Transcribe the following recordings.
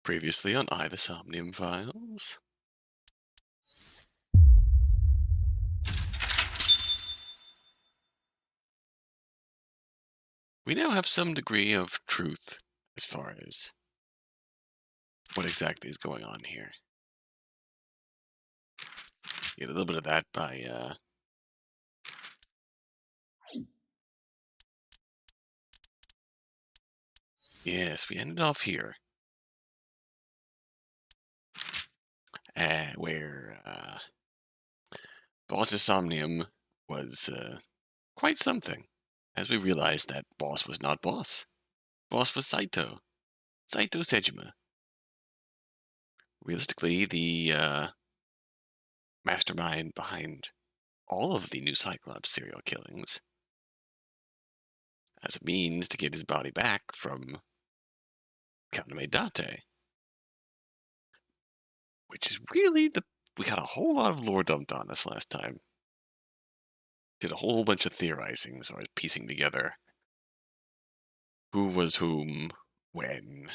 Previously on the Somnium Files. We now have some degree of truth as far as what exactly is going on here. Get a little bit of that by, yes, we ended off here. Where, Boss's Somnium was, quite something. As we realized that Boss was not Boss. Boss was Saito. Saito Sejima. Realistically, the, mastermind behind all of the new Cyclops serial killings, as a means to get his body back from Kaname Date. Which is really we got a whole lot of lore dumped on us last time. Did a whole bunch of theorizing, sort of piecing together who was whom, when.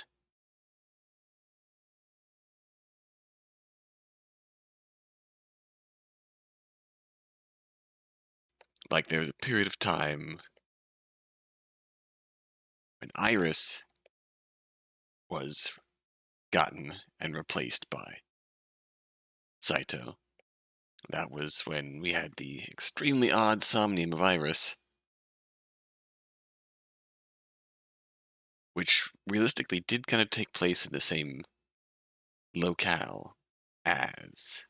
Like there was a period of time when Iris was gotten and replaced by Saito. That was when we had the extremely odd Somnium of Iris, which realistically did kind of take place in the same locale as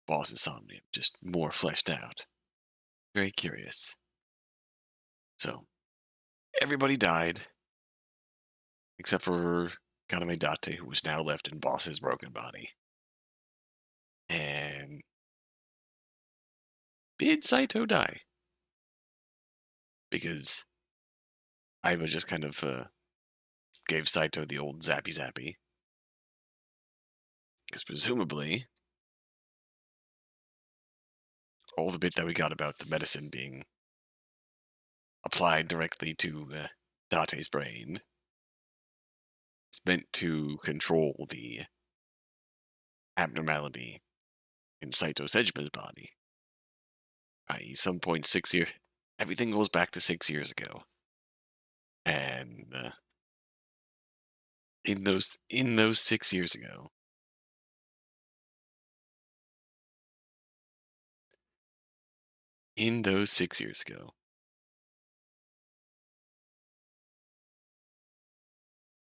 Boss's Somnium, just more fleshed out. Very curious. So, everybody died, except for Kaname Date, who was now left in Boss's broken body. And did Saito die? Because Aiba just kind of gave Saito the old zappy zappy. Because presumably, all the bit that we got about the medicine being applied directly to Date's brain is meant to control the abnormality in Saito Sejima's body. I.e., some point 6 years. Everything goes back to 6 years ago. And in those 6 years ago,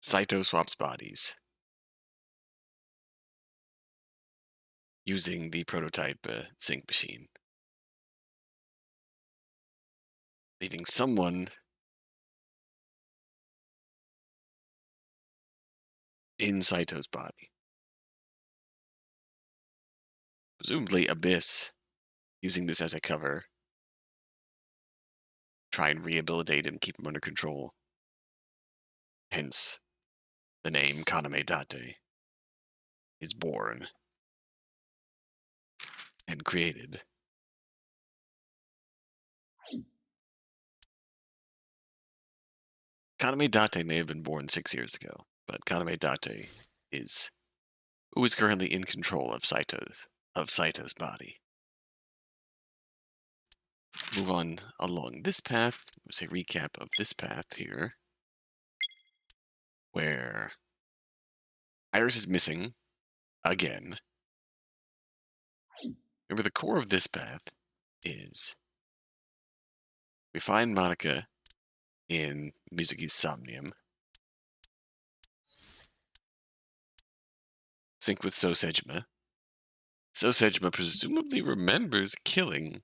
Saito swaps bodies using the prototype Psync'd machine, leaving someone in Saito's body. Presumably Abyss, using this as a cover, try and rehabilitate him, keep him under control. Hence, the name Kaname Date is born and created. Kaname Date may have been born 6 years ago, but Kaname Date is who is currently in control of Saito's body. Move on along this path. Let's say recap of this path here, where Iris is missing again. Remember, the core of this path is we find Monica in Mizuki's Somnium, sync with So Sejima. So Sejima presumably remembers killing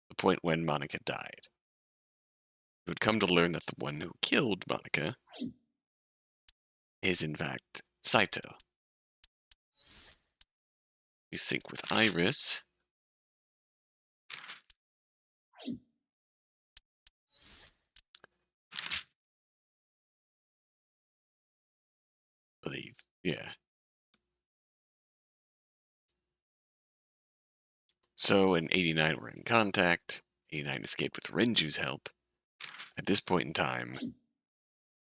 the point when Monica died. He would come to learn that the one who killed Monica is in fact Saito. We sync with Iris. Believe, yeah. So in 89 we're in contact. 89 escaped with Renju's help. At this point in time,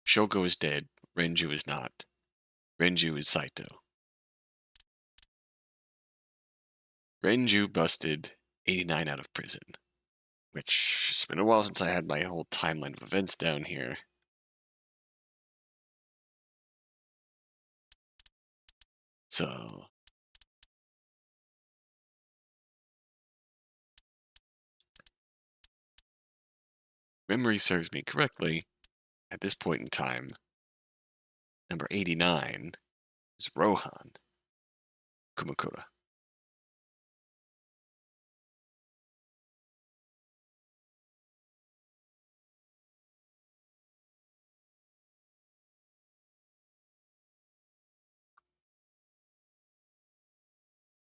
Shoko is dead, Renju is not. Renju is Saito. Renju busted 89 out of prison, which it's been a while since I had my whole timeline of events down here. So, memory serves me correctly, at this point in time, number 89 is Rohan Kumakura.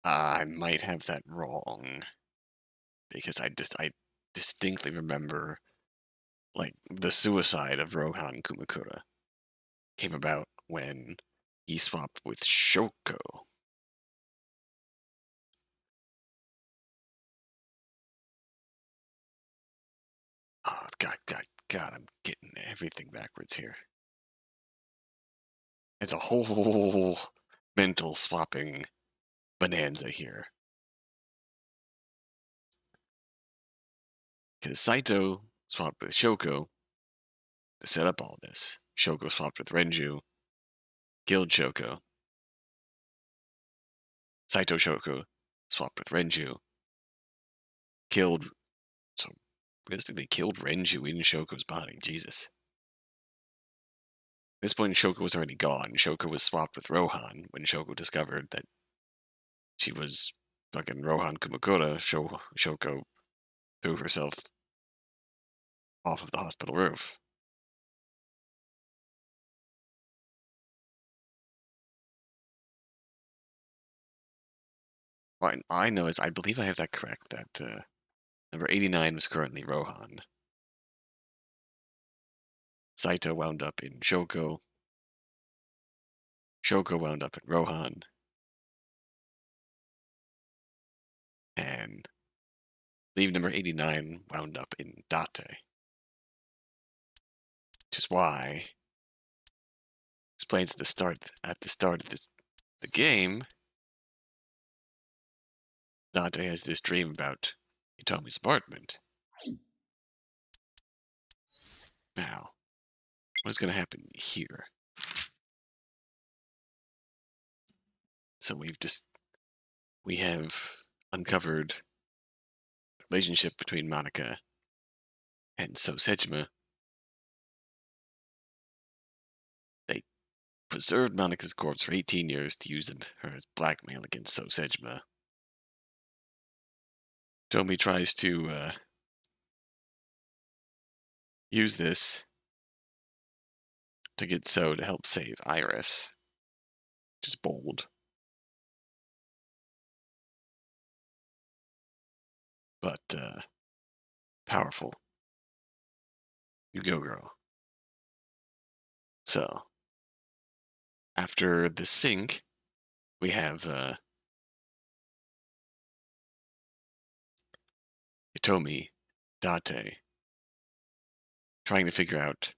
I might have that wrong, because I distinctly remember, like, the suicide of Rohan Kumakura came about when he swapped with Shoko. Oh, God, I'm getting everything backwards here. It's a whole mental swapping bonanza here. Because Saito swapped with Shoko to set up all this. Shoko swapped with Renju, killed Shoko. Saito Shoko swapped with Renju, killed. So, realistically, they killed Renju in Shoko's body. Jesus. At this point, Shoko was already gone. Shoko was swapped with Rohan when Shoko discovered that she was fucking Rohan Kumakura. Shoko threw herself off of the hospital roof. What I know is, I believe I have that correct, that number 89 was currently Rohan. Saito wound up in Shoko. Shoko wound up in Rohan. And I believe number 89 wound up in Date. Which is why, explains at the start of the game, Date has this dream about Hitomi's apartment. Now, what's going to happen here? So we have uncovered the relationship between Monica and So Sejima. They preserved Monica's corpse for 18 years to use her as blackmail against So Sejima. Tomi tries to use this to get So to help save Iris, which is bold. But powerful. You go, girl. So, after the sync, we have Hitomi, Date, trying to figure out,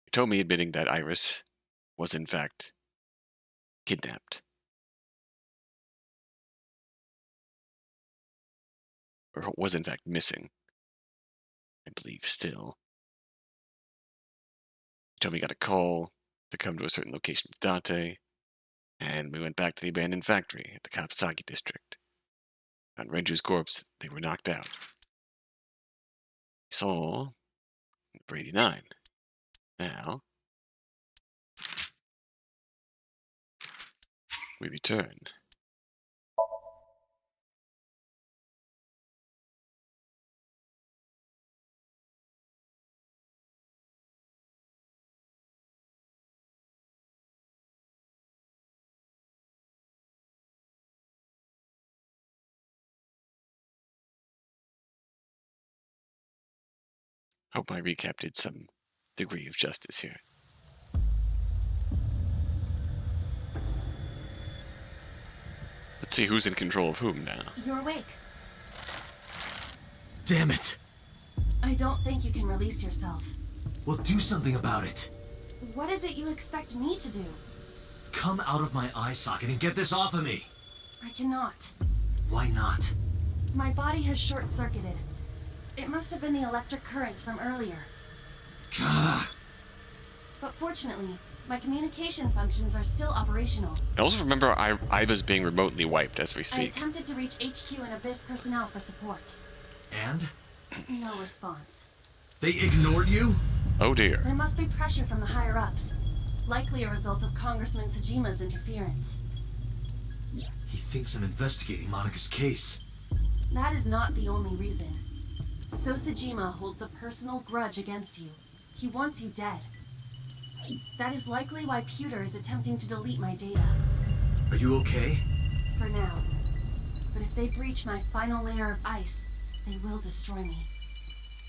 Hitomi admitting that Iris was in fact kidnapped. Or was in fact missing, I believe, still. Hitomi got a call to come to a certain location with Date, and we went back to the abandoned factory at the Kapsaki district. On Renju's corpse, they were knocked out. We saw number 89. Now, we return. Hope my recap did some degree of justice here. Let's see who's in control of whom now. You're awake. Damn it! I don't think you can release yourself. Well, do something about it. What is it you expect me to do? Come out of my eye socket and get this off of me! I cannot. Why not? My body has short-circuited. It must have been the electric currents from earlier. Gah. But fortunately, my communication functions are still operational. I also remember Iba's being remotely wiped as we I speak. attempted to reach HQ and Abyss personnel for support. And? No response. They ignored you? Oh dear. There must be pressure from the higher-ups. Likely a result of Congressman Tsujima's interference. He thinks I'm investigating Monika's case. That is not the only reason. So Tsujima holds a personal grudge against you. He wants you dead. That is likely why Pewter is attempting to delete my data. Are you okay? For now. But if they breach my final layer of ice, they will destroy me.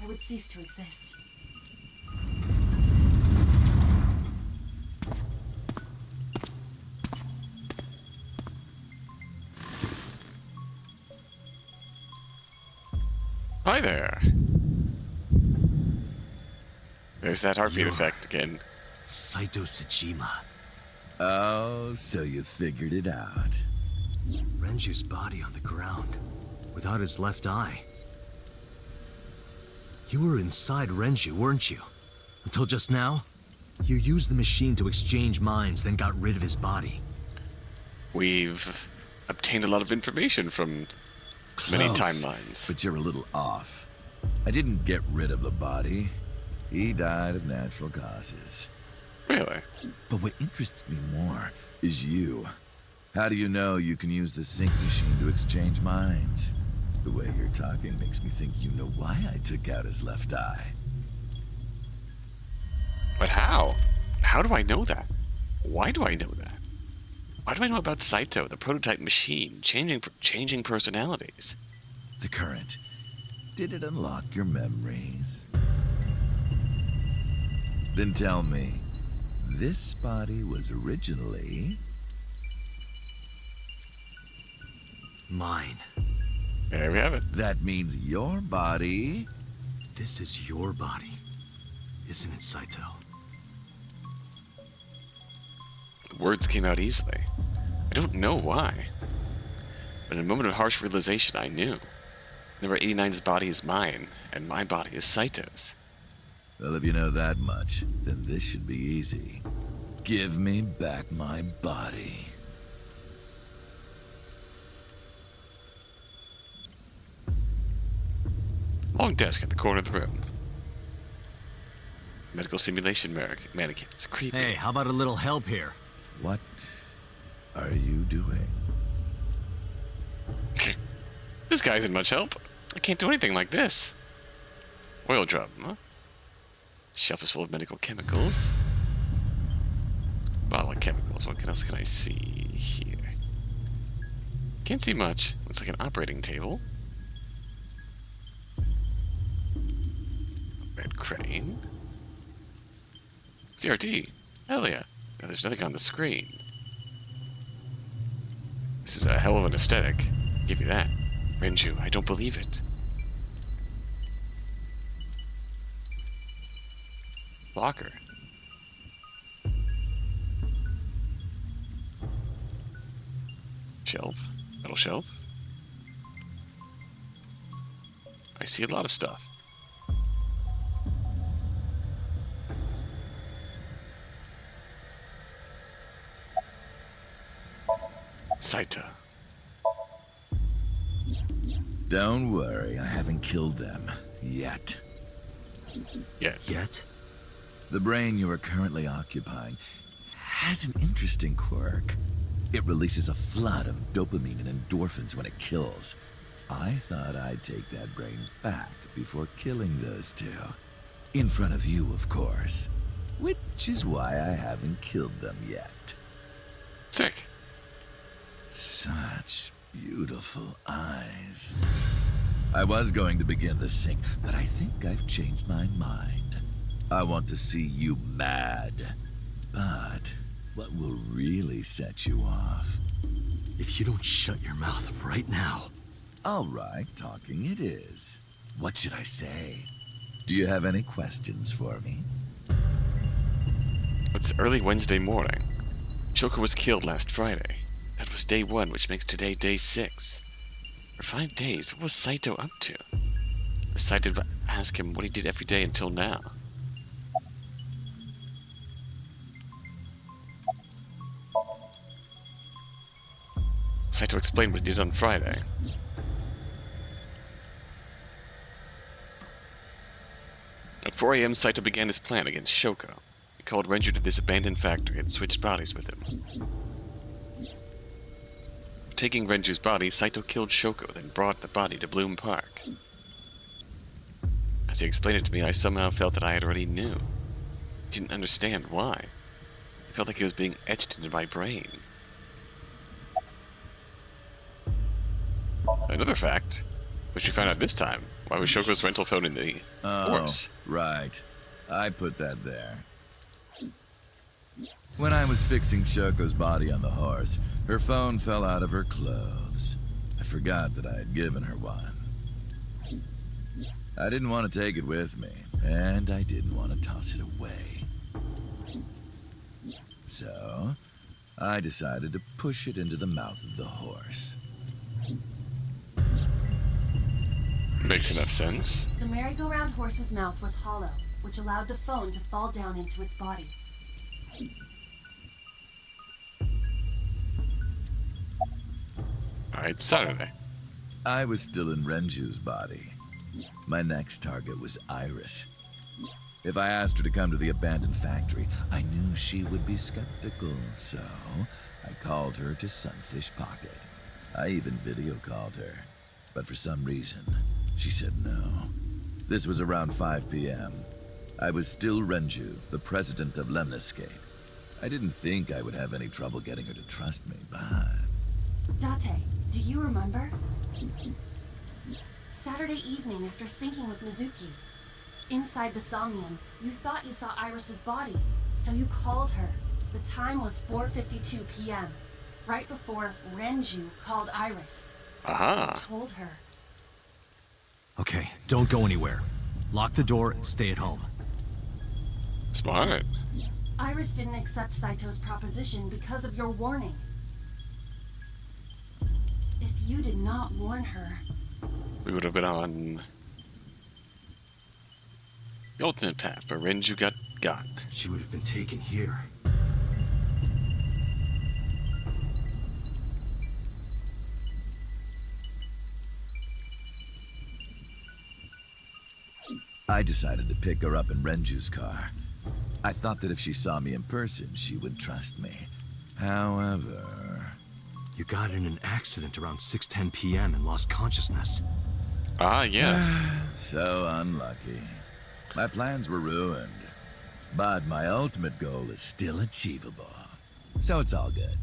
I would cease to exist. Hi there. There's that heartbeat You're- effect again. Saito Tsujima. Oh, so you figured it out. Renju's body on the ground, without his left eye. You were inside Renju, weren't you? Until just now? You used the machine to exchange minds, then got rid of his body. We've obtained a lot of information from many Close, timelines. But you're a little off. I didn't get rid of the body. He died of natural causes. Really? But what interests me more is you. How do you know you can use the sync machine to exchange minds? The way you're talking makes me think you know why I took out his left eye. But how? How do I know that? Why do I know that? Why do I know about Saito, the prototype machine, changing personalities? The current. Did it unlock your memories? Then tell me, this body was originally... Mine. There we have it. That means your body... This is your body, isn't it, Saito? Words came out easily. I don't know why. But in a moment of harsh realization, I knew. Number 89's body is mine, and my body is Saito's. Well, if you know that much, then this should be easy. Give me back my body. Long desk at the corner of the room. Medical simulation mannequin. It's creepy. Hey, how about a little help here? What are you doing? This guy isn't much help. I can't do anything like this. Oil drum, huh? Shelf is full of medical chemicals. Bottle of chemicals. What else can I see here? Can't see much. Looks like an operating table. Red crane. CRT. Hell yeah. Now, there's nothing on the screen. This is a hell of an aesthetic. Give you that. Renju, I don't believe it. Locker. Shelf. Metal shelf. I see a lot of stuff. Saito. Don't worry, I haven't killed them. Yet. Yet? The brain you are currently occupying has an interesting quirk. It releases a flood of dopamine and endorphins when it kills. I thought I'd take that brain back before killing those two. In front of you, of course. Which is why I haven't killed them yet. Sick. Such beautiful eyes. I was going to begin the sync, but I think I've changed my mind. I want to see you mad. But what will really set you off? If you don't shut your mouth right now. All right, talking it is. What should I say? Do you have any questions for me? It's early Wednesday morning. Shoko was killed last Friday. That was day 1, which makes today day 6. For 5 days, what was Saito up to? I decided to ask him what he did every day until now. Saito explained what he did on Friday. At 4 a.m., Saito began his plan against Shoko. He called Renju to this abandoned factory and switched bodies with him. Taking Renju's body, Saito killed Shoko, then brought the body to Bloom Park. As he explained it to me, I somehow felt that I had already knew. Didn't understand why. I felt like it was being etched into my brain. Another fact, which we found out this time, why was Shoko's rental phone in the horse? Right. I put that there. When I was fixing Shoko's body on the horse, her phone fell out of her clothes. I forgot that I had given her one. I didn't want to take it with me, and I didn't want to toss it away. So, I decided to push it into the mouth of the horse. Makes enough sense. The merry-go-round horse's mouth was hollow, which allowed the phone to fall down into its body. Alright, Saturday. I was still in Renju's body. My next target was Iris. If I asked her to come to the abandoned factory, I knew she would be skeptical, so I called her to Sunfish Pocket. I even video called her, but for some reason, she said no. This was around 5 p.m. I was still Renju, the president of Lemniscate. I didn't think I would have any trouble getting her to trust me, but... Date, do you remember? Saturday evening after syncing with Mizuki. Inside the Somnium, you thought you saw Iris's body, so you called her. The time was 4:52 p.m., right before Renju called Iris. Aha! You told her. Okay, don't go anywhere. Lock the door and stay at home. Smart. Iris didn't accept Saito's proposition because of your warning. If you did not warn her... We would have been on the alternate path, but Renju got She would have been taken here. I decided to pick her up in Renju's car. I thought that if she saw me in person, she would trust me. However... You got in an accident around 6:10 p.m. and lost consciousness. Ah, yes. So unlucky. My plans were ruined. But my ultimate goal is still achievable. So it's all good.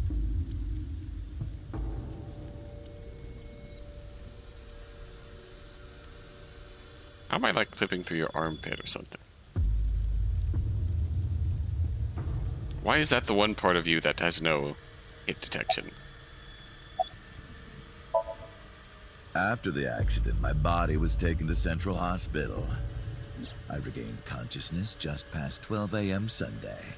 How am I like clipping through your armpit or something? Why is that the one part of you that has no hit detection? After the accident, my body was taken to Central Hospital. I regained consciousness just past 12 a.m. Sunday.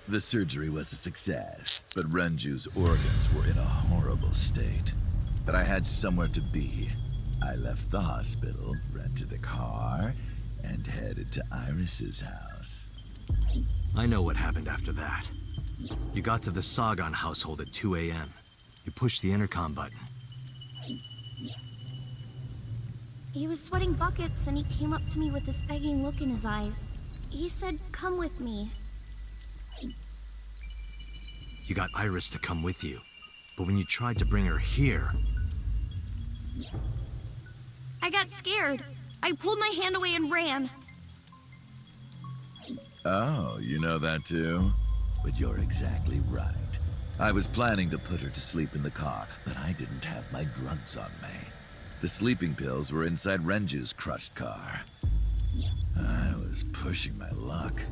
The surgery was a success, but Renju's organs were in a horrible state. But I had somewhere to be. I left the hospital, rented a car, and headed to Iris's house. I know what happened after that. You got to the Sagan household at 2 a.m. You pushed the intercom button. He was sweating buckets and he came up to me with this begging look in his eyes. He said, "Come with me." You got Iris to come with you. But when you tried to bring her here... I got scared. I pulled my hand away and ran. Oh, you know that too? But you're exactly right. I was planning to put her to sleep in the car, but I didn't have my drugs on me. The sleeping pills were inside Renju's crushed car. I was pushing my luck.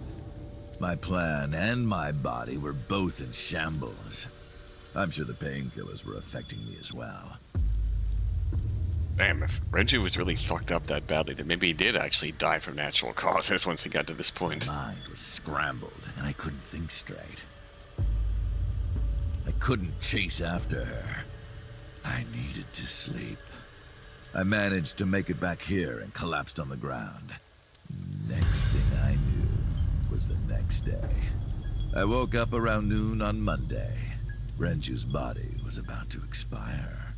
My plan and my body were both in shambles. I'm sure the painkillers were affecting me as well. Damn, if Renju was really fucked up that badly, then maybe he did actually die from natural causes once he got to this point. My mind was scrambled, and I couldn't think straight. couldn't chase after her. I needed to sleep. I managed to make it back here and collapsed on the ground. Next thing I knew was the next day. I woke up around noon on Monday. Renju's body was about to expire.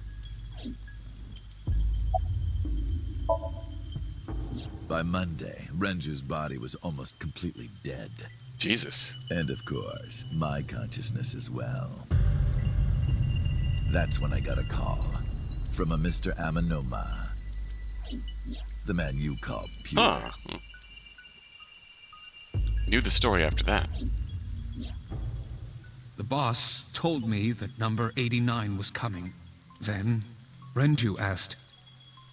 By Monday, Renju's body was almost completely dead. Jesus. And of course, my consciousness as well. That's when I got a call from a Mr. Amanoma. The man you call Pure. Huh. Knew the story after that. The boss told me that number 89 was coming. Then, Renju asked,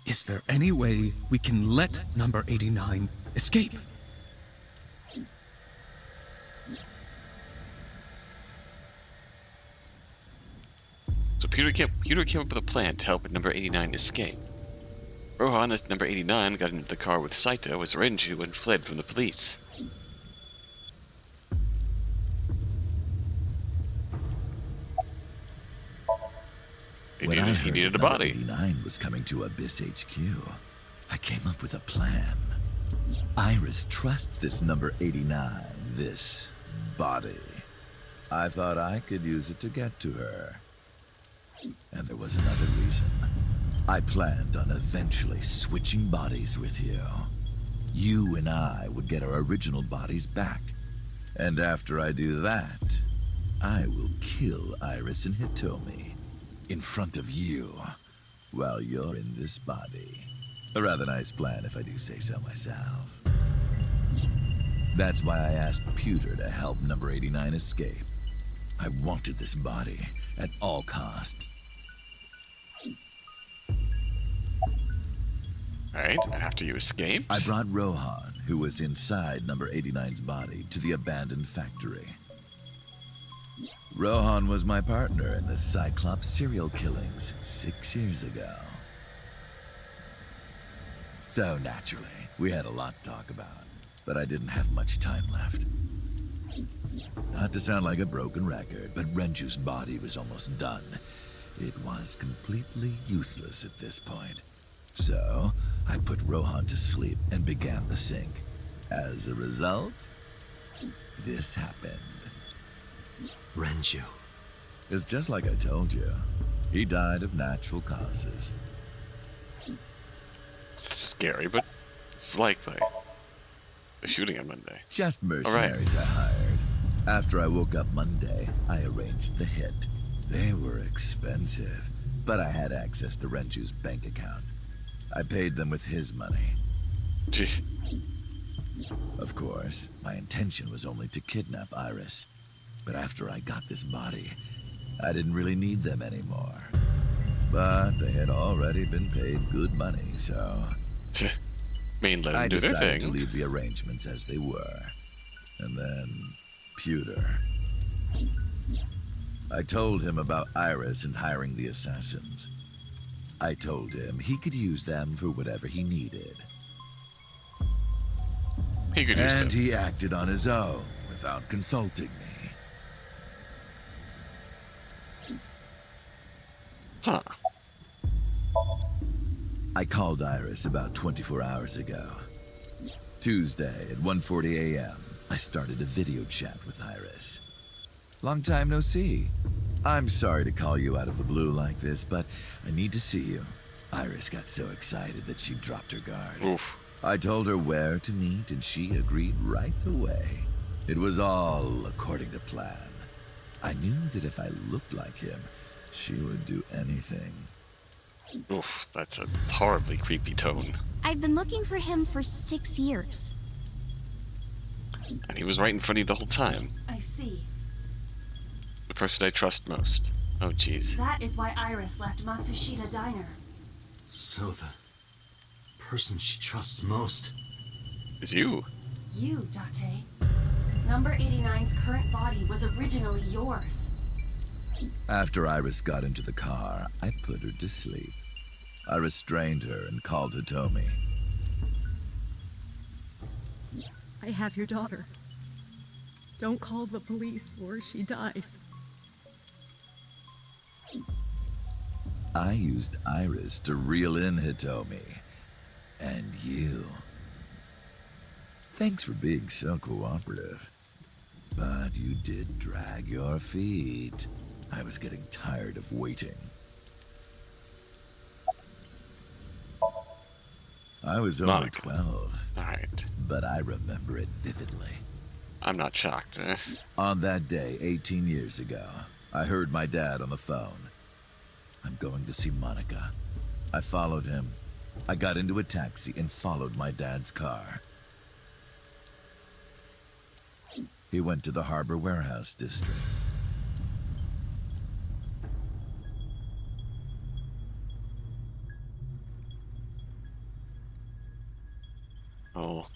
"Is there any way we can let number 89 escape?" So Peter came up with a plan to help number 89 escape. Rohan, as number 89, got into the car with Saito as Renju and fled from the police. When I heard He needed a that number body. 89 was coming to Abyss HQ, I came up with a plan. Iris trusts this number 89, this body. I thought I could use it to get to her. And there was another reason. I planned on eventually switching bodies with you. You and I would get our original bodies back. And after I do that, I will kill Iris and Hitomi in front of you while you're in this body. A rather nice plan if I do say so myself. That's why I asked Pewter to help number 89 escape. I wanted this body at all costs. Alright, after you escaped. I brought Rohan, who was inside number 89's body, to the abandoned factory. Rohan was my partner in the Cyclops serial killings 6 years ago. So naturally, we had a lot to talk about, but I didn't have much time left. Not to sound like a broken record, but Renju's body was almost done. It was completely useless at this point. So, I put Rohan to sleep and began the sync. As a result, this happened. Renju. It's just like I told you. He died of natural causes. Scary, but likely. The shooting on Monday. Just mercenaries I hired. After I woke up Monday, I arranged the hit. They were expensive, but I had access to Renju's bank account. I paid them with his money. Gee. Of course, my intention was only to kidnap Iris. But after I got this body, I didn't really need them anymore. But they had already been paid good money, so Main let I them do their decided thing. to leave the arrangements as they were. And then, Pewter. I told him about Iris and hiring the assassins. I told him he could use them for whatever he needed. He could use them. And he acted on his own without consulting me. Huh. I called Iris about 24 hours ago. Tuesday at 1:40 a.m., I started a video chat with Iris. Long time no see. I'm sorry to call you out of the blue like this, but I need to see you. Iris got so excited that she dropped her guard. Oof. I told her where to meet, and she agreed right away. It was all according to plan. I knew that if I looked like him, she would do anything. Oof, that's a horribly creepy tone. I've been looking for him for 6 years. And he was right in front of you the whole time. I see. The person I trust most. Oh, jeez. That is why Iris left Matsushita Diner. So the person she trusts most. It's you. You, Date. Number 89's current body was originally yours. After Iris got into the car, I put her to sleep. I restrained her and called Hitomi. I have your daughter. Don't call the police or she dies. I used Iris to reel in Hitomi. And you. Thanks for being so cooperative. But you did drag your feet. I was getting tired of waiting. I was only Monica. 12, Alright. but I remember it vividly. I'm not shocked. On that day, 18 years ago, I heard my dad on the phone. I'm going to see Monica. I followed him. I got into a taxi and followed my dad's car. He went to the Harbor Warehouse District. Oh.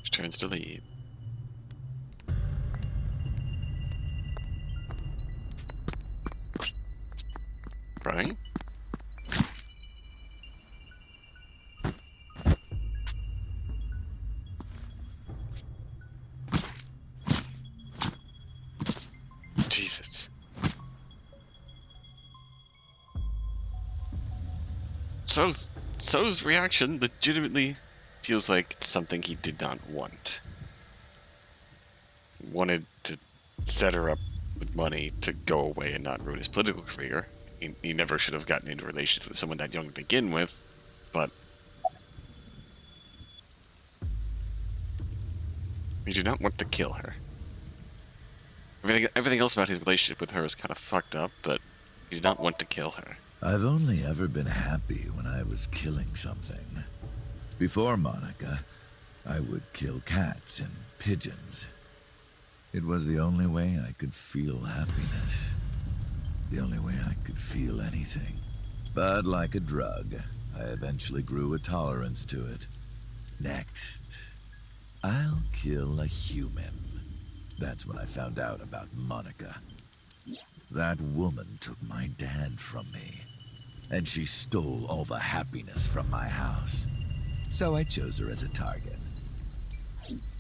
She turns to leave. Running? Jesus. So's reaction legitimately feels like something he did not want. He wanted to set her up with money to go away and not ruin his political career. He never should have gotten into relationships with someone that young to begin with, but he did not want to kill her. Everything else about his relationship with her is kind of fucked up, but he did not want to kill her. I've only ever been happy when I was killing something. Before Monica, I would kill cats and pigeons. It was the only way I could feel happiness. The only way I could feel anything. But like a drug, I eventually grew a tolerance to it. Next, I'll kill a human. That's when I found out about Monica. That woman took my dad from me, and she stole all the happiness from my house. So I chose her as a target.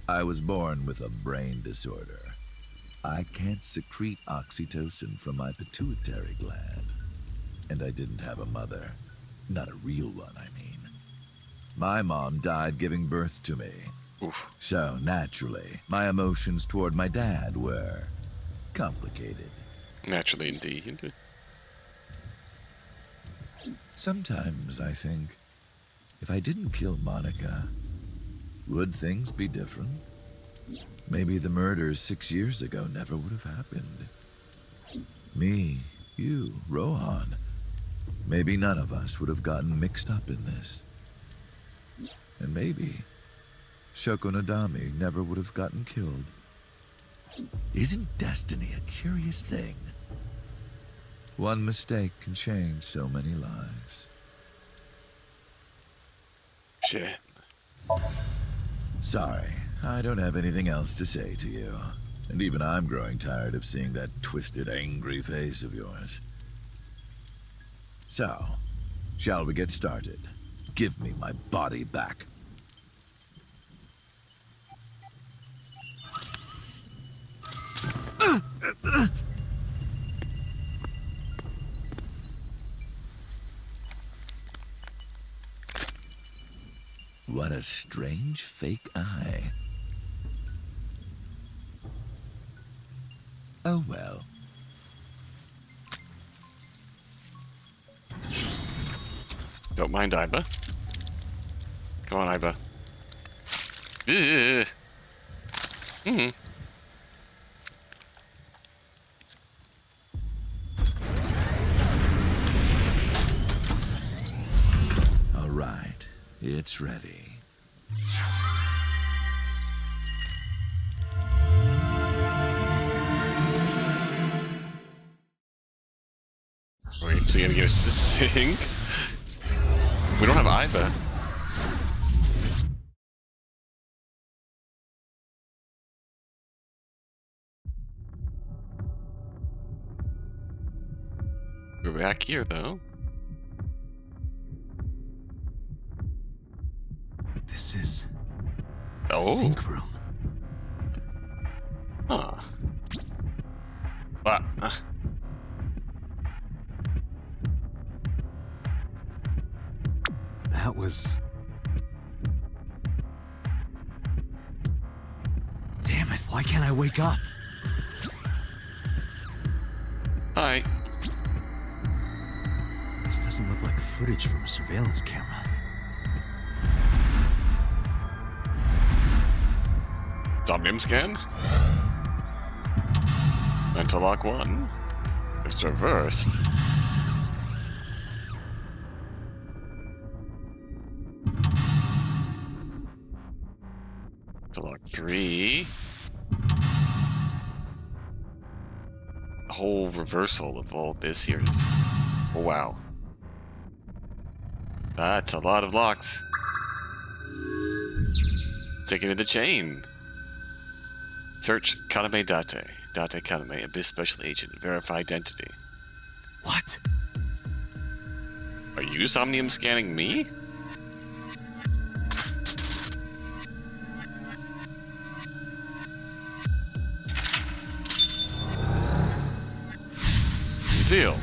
I was born with a brain disorder. I can't secrete oxytocin from my pituitary gland. And I didn't have a mother. Not a real one, I mean. My mom died giving birth to me. Oof. So, naturally, my emotions toward my dad were complicated. Naturally, indeed. Sometimes I think, if I didn't kill Monica, would things be different? Maybe the murders 6 years ago never would have happened. Me, you, Rohan. Maybe none of us would have gotten mixed up in this. And maybe Shoko Nadami never would have gotten killed. Isn't destiny a curious thing? One mistake can change so many lives. Shit. Sorry, I don't have anything else to say to you. And even I'm growing tired of seeing that twisted, angry face of yours. So, shall we get started? Give me my body back. What a strange fake eye. Oh well. Don't mind Iba. Come on, Iba. Ugh. Mm-hmm. All right, it's ready. Wait, so you're gonna get us to sing? We don't have Iba. We're back here, though. This is... Oh. Sync room. Huh. What? That was... Damn it, why can't I wake up? Hi. This doesn't look like footage from a surveillance camera. Somnium scan? Mental lock 1. It's reversed. Mental lock 3. The whole reversal of all this here is... Oh, wow. That's a lot of locks. Taking to the chain. Search Kaname Date. Date Kaname, Abyss Special Agent. Verify identity. What? Are you Somnium scanning me? Conceal.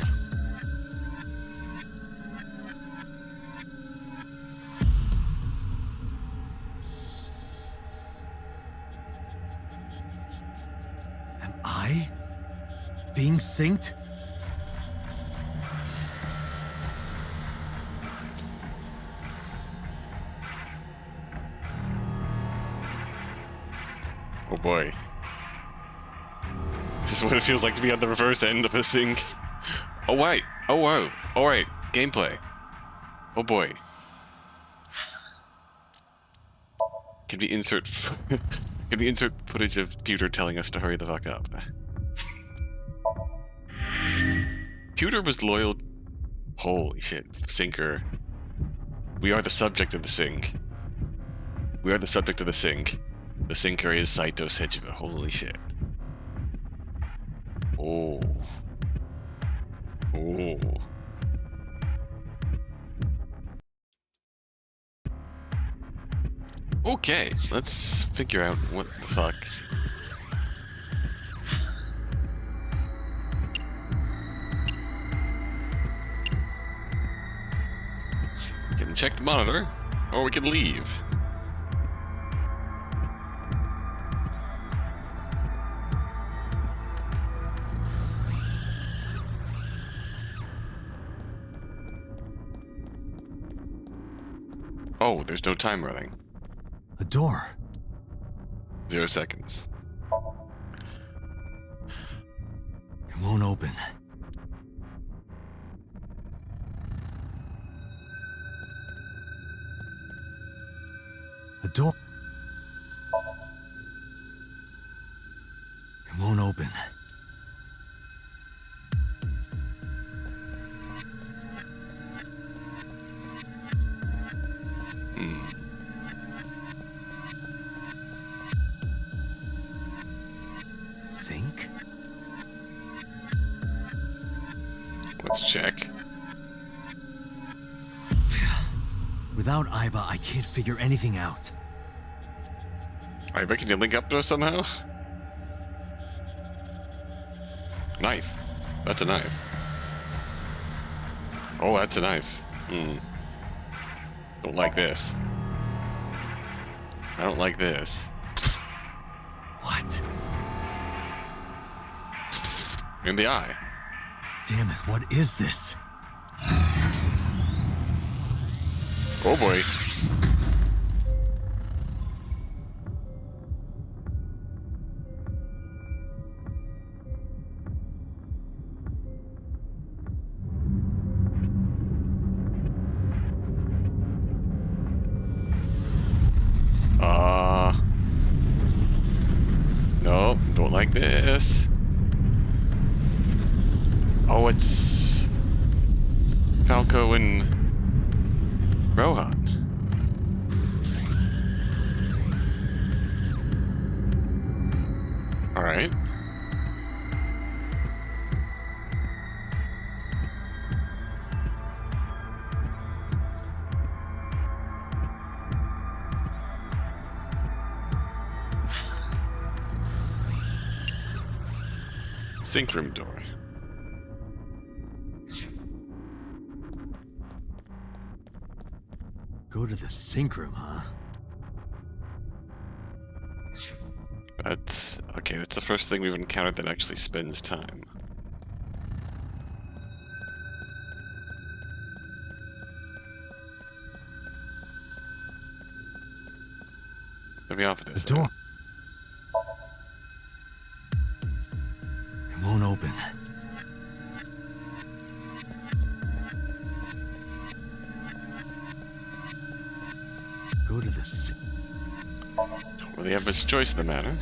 Am I being synced? Oh boy. This is what it feels like to be on the reverse end of a sync. Oh wait. Oh whoa. Alright. Gameplay. Oh boy. Can we insert can we insert footage of Pewter telling us to hurry the fuck up? Pewter was loyal. Holy shit. Sinker. We are the subject of the sync. We are the subject of the sync. The sinker is Saito Sejiba. Holy shit. Oh. Oh. Okay, let's figure out what the fuck. We can check the monitor, or we can leave. Oh, there's no time running. A door. 0 seconds. It won't open. A door. It won't open. Sync? Let's check. Without Aiba, I can't figure anything out. I reckon you link up to us somehow? Knife. That's a knife. Oh, that's a knife. Don't like this. I don't like this. What? In the eye. Damn it, what is this? Oh boy. Nope, don't like this. Oh, it's Falco and Rohan. All right. Sync room door. Go to the sync room, huh? That's okay. That's the first thing we've encountered that actually spends time. Let me off of this. The door. It won't open. Go to the sync. Don't really have much choice in the matter.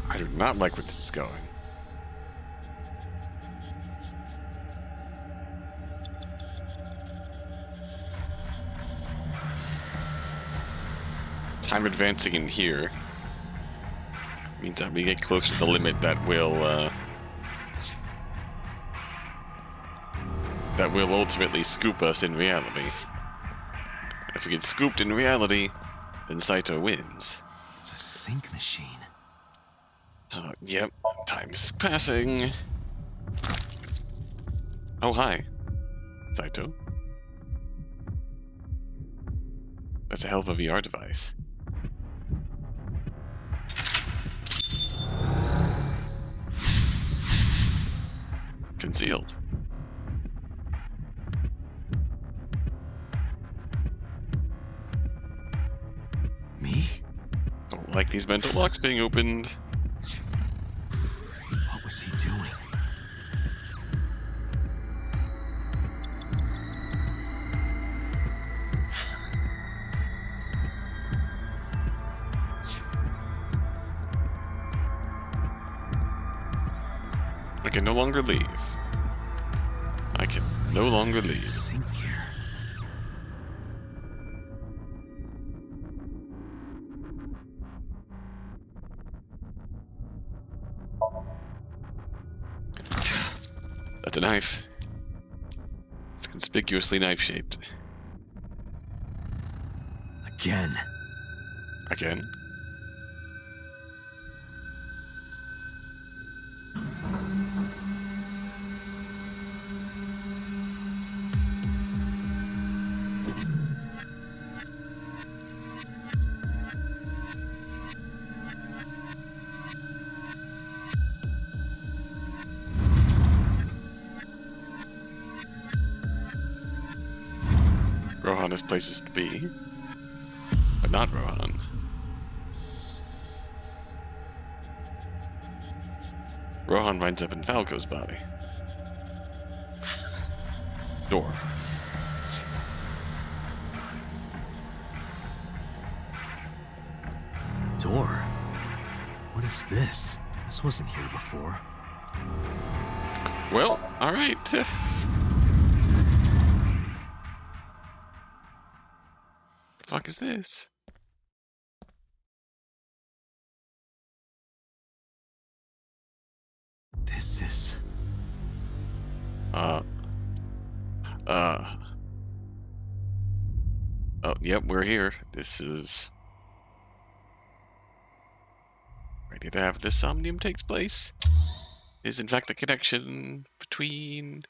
I do not like where this is going. Time advancing in here means that we get closer to the limit that will ultimately scoop us in reality. If we get scooped in reality, then Saito wins. It's a sync machine. Yep, time's passing. Oh, hi, Saito. That's a hell of a VR device. Concealed. Me? Don't like these mental locks being opened. What was he doing? I can no longer leave. I can no longer leave. Sync gear. That's a knife. It's conspicuously knife-shaped. Again. Again. Rohan has places to be, but not Rohan. Rohan winds up in Falco's body. Door. Door? What is this? This wasn't here before. Well, alright. The fuck is this? This is... Oh, yep, we're here. This is... Ready to have this Somnium takes place? Is in fact the connection between...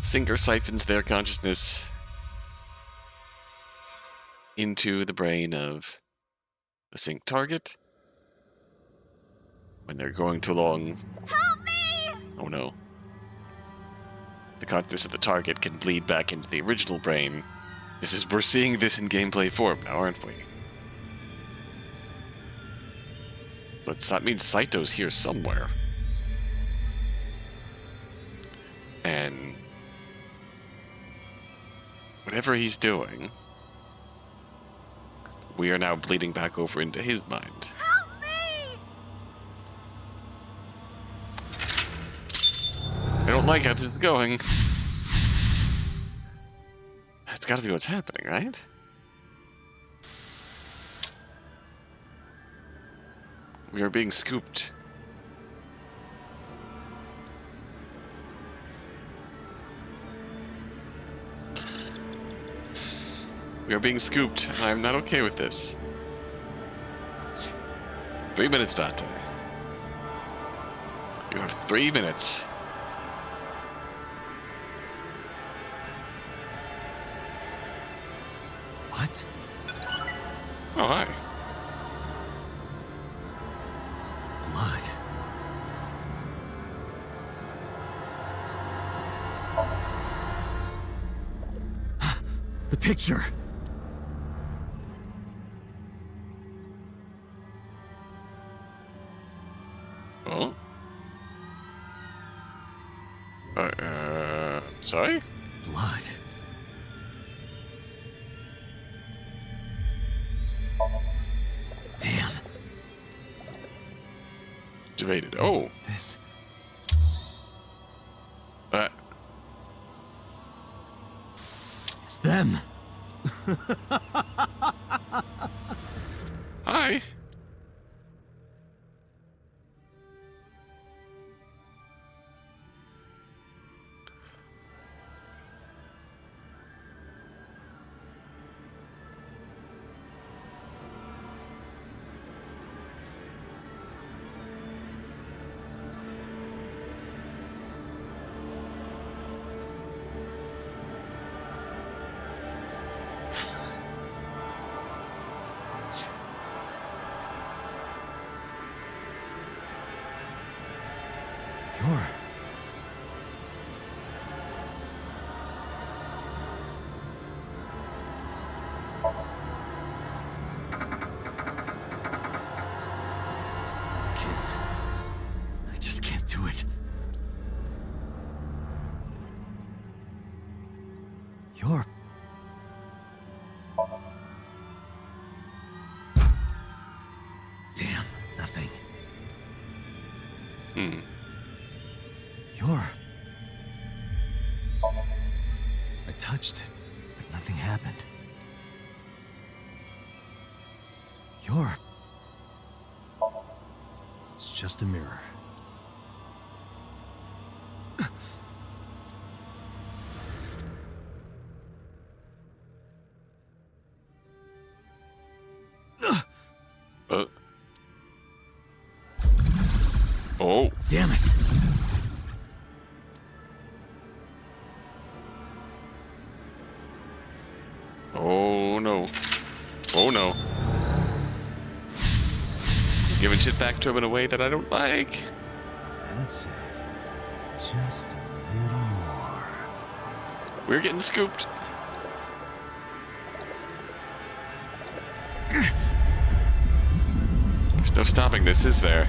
Singer siphons their consciousness into the brain of the sync target when they're going too long. Help me! Oh no. The consciousness of the target can bleed back into the original brain. We're seeing this in gameplay form now, aren't we? But that means Saito's here somewhere. And whatever he's doing, we are now bleeding back over into his mind. Help me! I don't like how this is going. That's gotta be what's happening, right? We are being scooped. We are being scooped, and I am not okay with this. 3 minutes, Dante. You have 3 minutes. What? Oh, hi. Blood. The picture. Oh? Sorry? Blood. Damn. Debated. Oh. This. It's them. Hi. You're... I just can't do it. You're... Damn, nothing. Hmm. You're... I touched it, but nothing happened. You're... It's just a mirror. Oh. Damn it! Oh no. Oh no. Giving shit back to him in a way that I don't like. That's it. Just a little more. We're getting scooped. There's no stopping this, is there?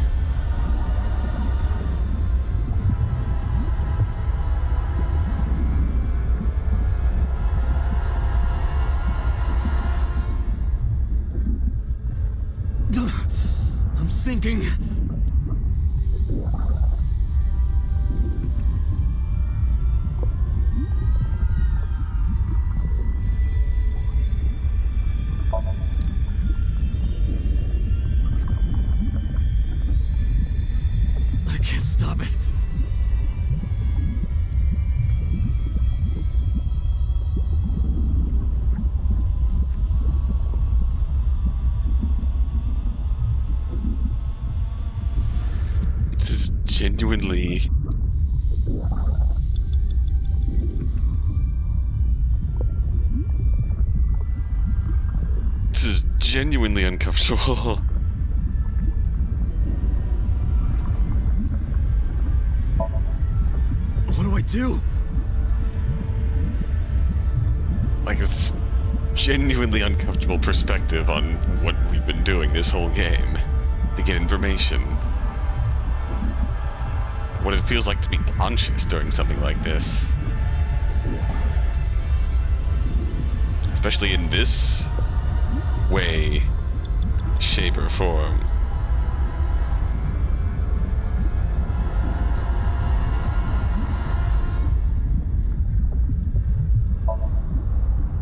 I'm sinking. I can't stop it. This is genuinely... This is genuinely uncomfortable. What do I do? Like, it's genuinely uncomfortable perspective on what we've been doing this whole game to get information. What it feels like to be conscious during something like this. Especially in this way, shape, or form.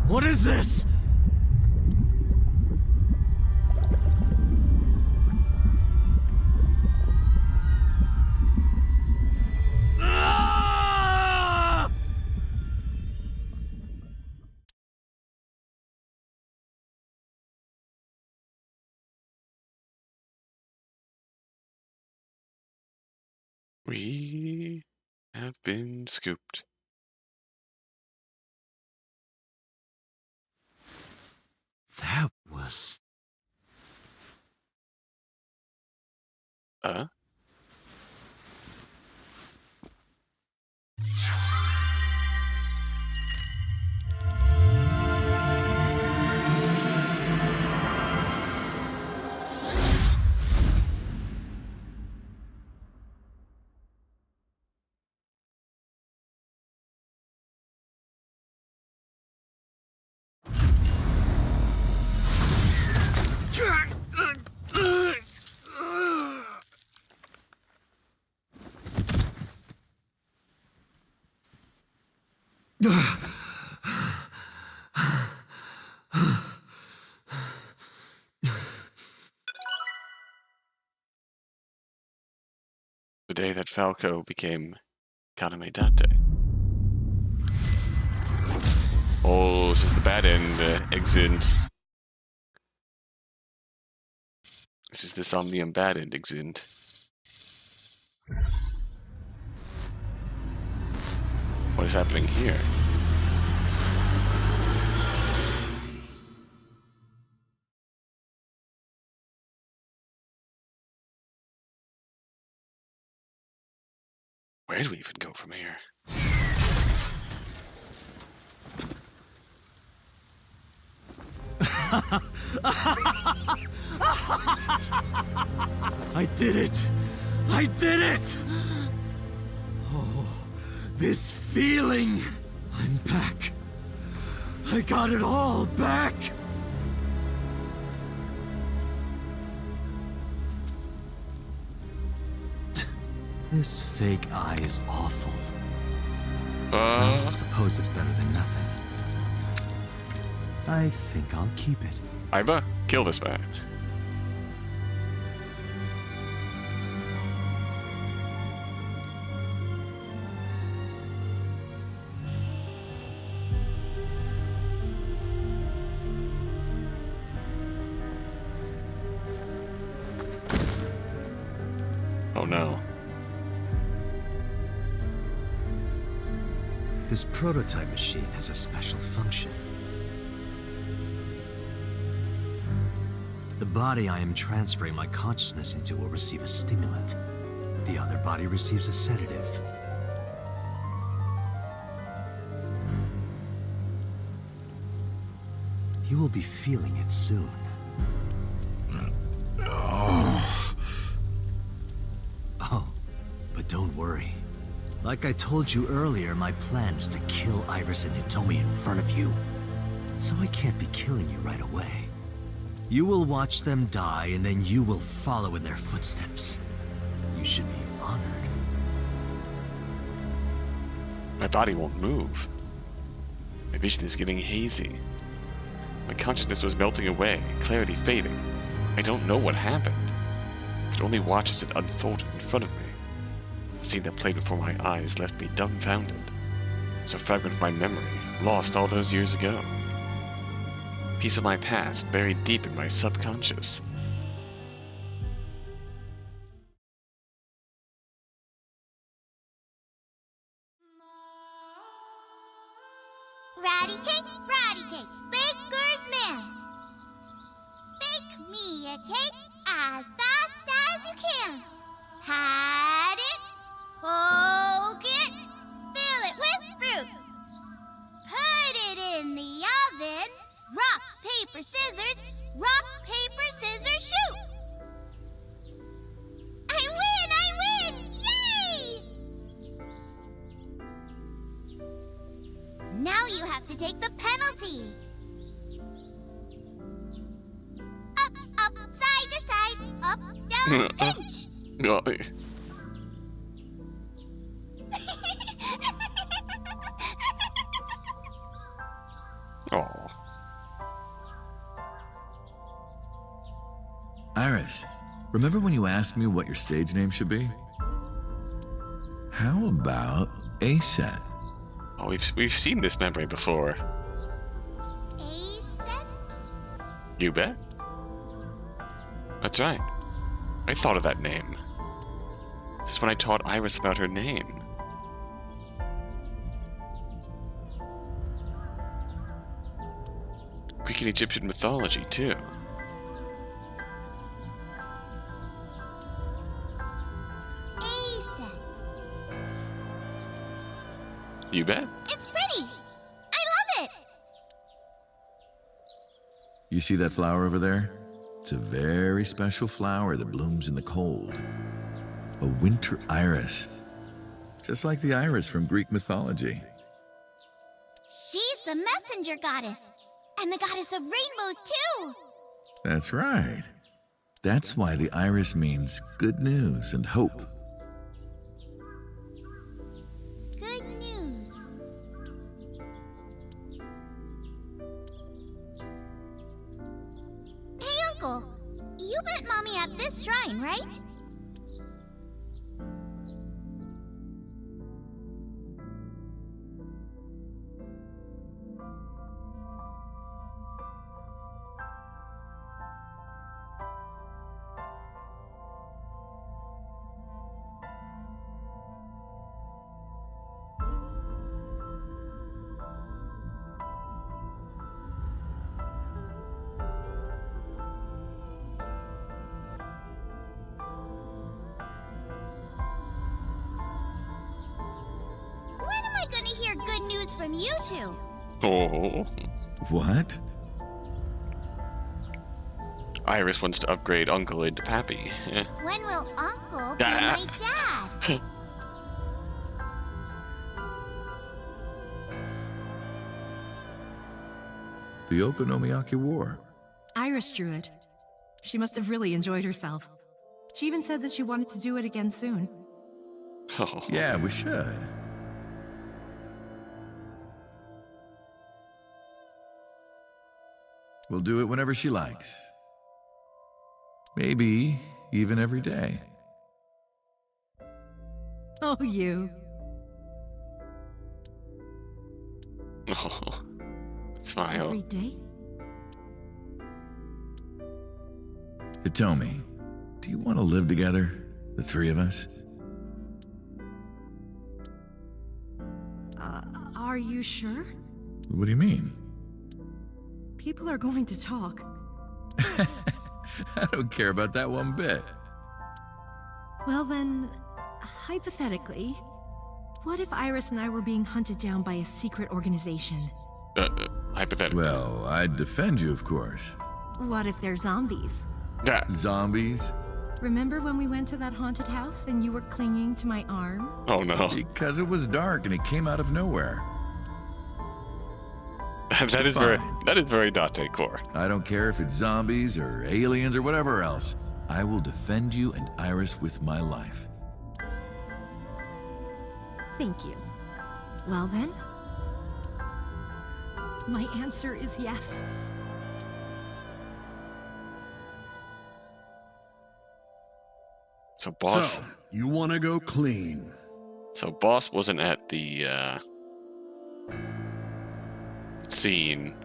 What is this? We have been scooped. That was... The day that Falco became Kaname Date. Oh, it's just the bad end, exit. This is the Somnium bad end, exit. What is happening here? Where do we even go from here? I did it! I did it! Oh, this feeling! I'm back. I got it all back! This fake eye is awful. I suppose it's better than nothing. I think I'll keep it. Aiba, kill this man. Oh no. This prototype machine has a special function. The body I am transferring my consciousness into will receive a stimulant. The other body receives a sedative. You will be feeling it soon. Oh, but don't worry. Like I told you earlier, my plan is to kill Iris and Hitomi in front of you. So I can't be killing you right away. You will watch them die, and then you will follow in their footsteps. You should be honored. My body won't move. My vision is getting hazy. My consciousness was melting away, clarity fading. I don't know what happened. I could only watch as it unfolded in front of me. The scene that played before my eyes left me dumbfounded. It was a fragment of my memory, lost all those years ago. A piece of my past buried deep in my subconscious. Ratty cake, baker's man. Bake me a cake as fast as you can. Pat it, poke it, fill it with fruit. Put it in the oven. Rock, paper, scissors. Rock, paper, scissors, shoot. I win! Yay! Now you have to take the penalty. Up, side to side, up, down, pinch. Oh, oh. Iris, remember when you asked me what your stage name should be? How about Aset? Oh, we've seen this memory before. Aset? You bet. That's right. I thought of that name. This is when I taught Iris about her name. Greek and Egyptian mythology, too. You bet. It's pretty. I love it. You see that flower over there? It's a very special flower that blooms in the cold. A winter iris. Just like the iris from Greek mythology. She's the messenger goddess. And the goddess of rainbows, too. That's right. That's why the iris means good news and hope. Good news. Hey, Uncle. You met Mommy at this shrine, right? Good news from you two. Oh. What? Iris wants to upgrade Uncle into Pappy. When will Uncle be my dad? The Okonomiyaki War. Iris drew it. She must have really enjoyed herself. She even said that she wanted to do it again soon. Oh. Yeah, we should. We'll do it whenever she likes. Maybe even every day. Oh, you. Oh. Smile. Every day? Hitomi, do you want to live together? The three of us? Are you sure? What do you mean? People are going to talk. I don't care about that one bit. Well then, hypothetically, what if Iris and I were being hunted down by a secret organization? Hypothetically. Well, I'd defend you, of course. What if they're zombies? Zombies? Remember when we went to that haunted house and you were clinging to my arm? Oh no. Because it was dark and it came out of nowhere. That is very Date core. I don't care if it's zombies or aliens or whatever else. I will defend you and Iris with my life. Thank you. Well then, my answer is yes. So boss. So, you want to go clean? So boss wasn't at the scene.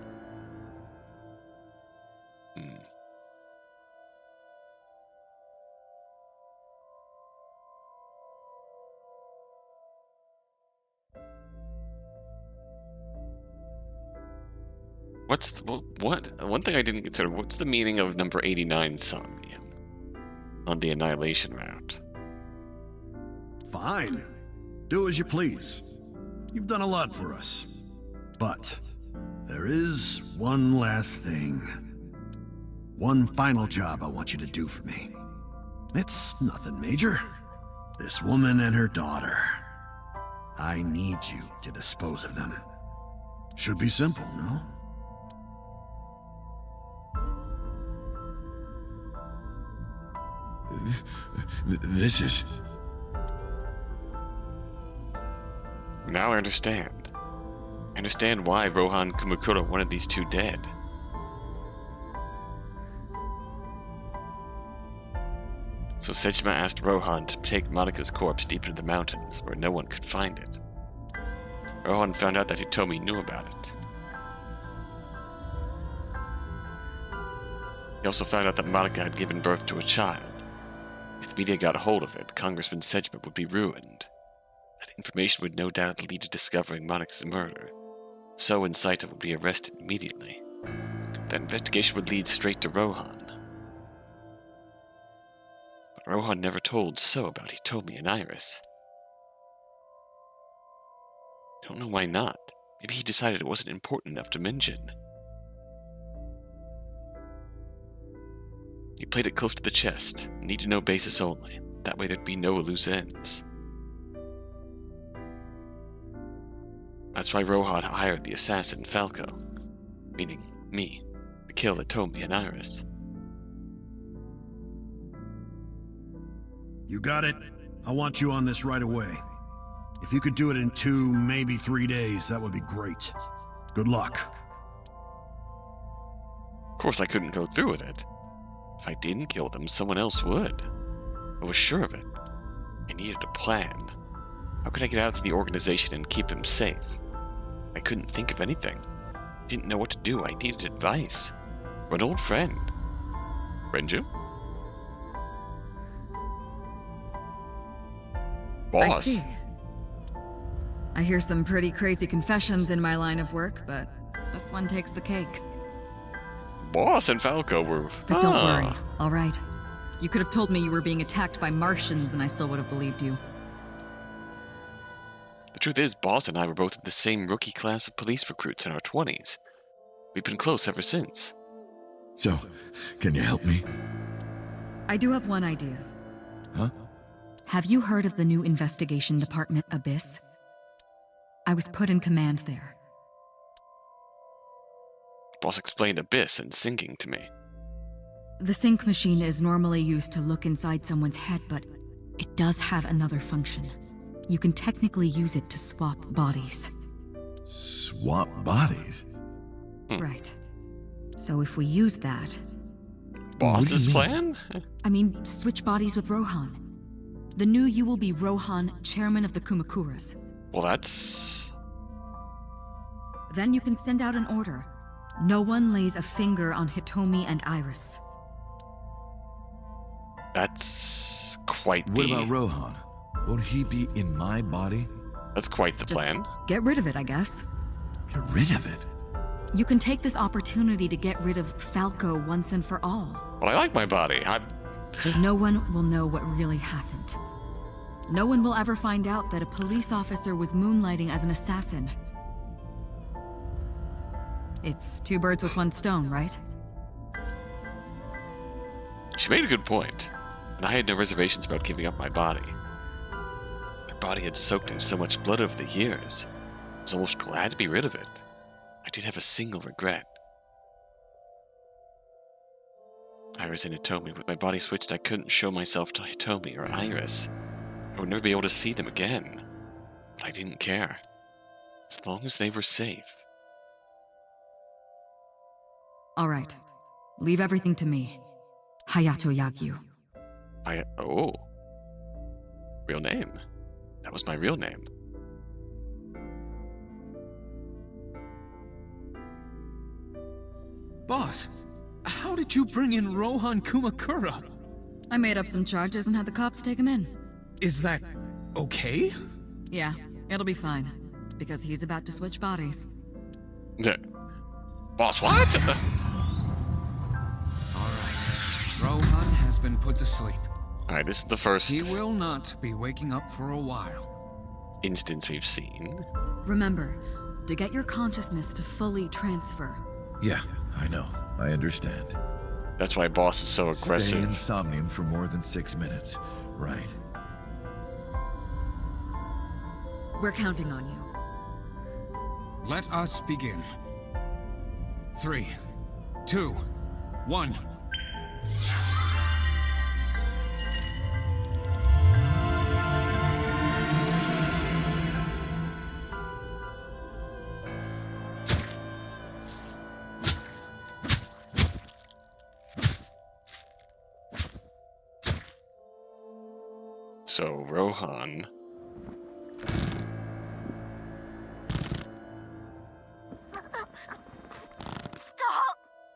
What? One thing I didn't consider. What's the meaning of number 89 Somnium on the Annihilation route? Fine. Do as you please. You've done a lot for us. But there is one last thing. One final job I want you to do for me. It's nothing major. This woman and her daughter. I need you to dispose of them. Should be simple, no? This is... Now I understand. I understand why Rohan Kumukuro wanted these two dead. So Sejima asked Rohan to take Monika's corpse deep into the mountains, where no one could find it. Rohan found out that Hitomi knew about it. He also found out that Monika had given birth to a child. He If the media got a hold of it, Congressman Sedgman would be ruined. That information would no doubt lead to discovering Monix's murder. So and Saito would be arrested immediately. That investigation would lead straight to Rohan. But Rohan never told So about Hitomi and Iris. Don't know why not. Maybe he decided it wasn't important enough to mention. He played it close to the chest. Need to know basis only. That way there'd be no loose ends. That's why Rohan hired the assassin Falco, meaning me, to kill Hitomi and Iris. You got it? I want you on this right away. If you could do it in 2, maybe 3 days, that would be great. Good luck. Of course I couldn't go through with it. If I didn't kill them, someone else would. I was sure of it. I needed a plan. How could I get out of the organization and keep him safe? I couldn't think of anything. Didn't know what to do. I needed advice. Or an old friend. Renju? Boss. I see. I hear some pretty crazy confessions in my line of work, but this one takes the cake. Boss and Falco were... But don't worry, all right? You could have told me you were being attacked by Martians and I still would have believed you. The truth is, Boss and I were both in the same rookie class of police recruits in our 20s. We've been close ever since. So, can you help me? I do have one idea. Huh? Have you heard of the new investigation department, Abyss? I was put in command there. Boss explained Abyss and syncing to me. The sync machine is normally used to look inside someone's head, but it does have another function. You can technically use it to swap bodies. Swap bodies? Right. So if we use that... Boss's plan? I mean, switch bodies with Rohan. The new you will be Rohan, chairman of the Kumakuras. Well, that's... Then you can send out an order. No one lays a finger on Hitomi and Iris. That's quite the... What about Rohan? Won't he be in my body? That's quite the Just plan. get rid of it, I guess. Get rid of it? You can take this opportunity to get rid of Falco once and for all. Well, I like my body. No one will know what really happened. No one will ever find out that a police officer was moonlighting as an assassin. It's 2 birds with 1 stone, right? She made a good point, and I had no reservations about giving up my body. My body had soaked in so much blood over the years. I was almost glad to be rid of it. I didn't have a single regret. Iris and Hitomi, with my body switched, I couldn't show myself to Hitomi or Iris. I would never be able to see them again. But I didn't care. As long as they were safe. All right. Leave everything to me. Hayato Yagyu. Oh. Real name. That was my real name. Boss, how did you bring in Rohan Kumakura? I made up some charges and had the cops take him in. Is that okay? Yeah, it'll be fine. Because he's about to switch bodies. Boss, what? Alright. Rohan has been put to sleep. Alright, this is the first He will not be waking up for a while. instance we've seen. Remember, to get your consciousness to fully transfer. Yeah, I know. I understand. That's why Boss is so Stay aggressive. in Somnium for more than 6 minutes. Right. We're counting on you. Let us begin. 3, 2, 1. So, Rohan.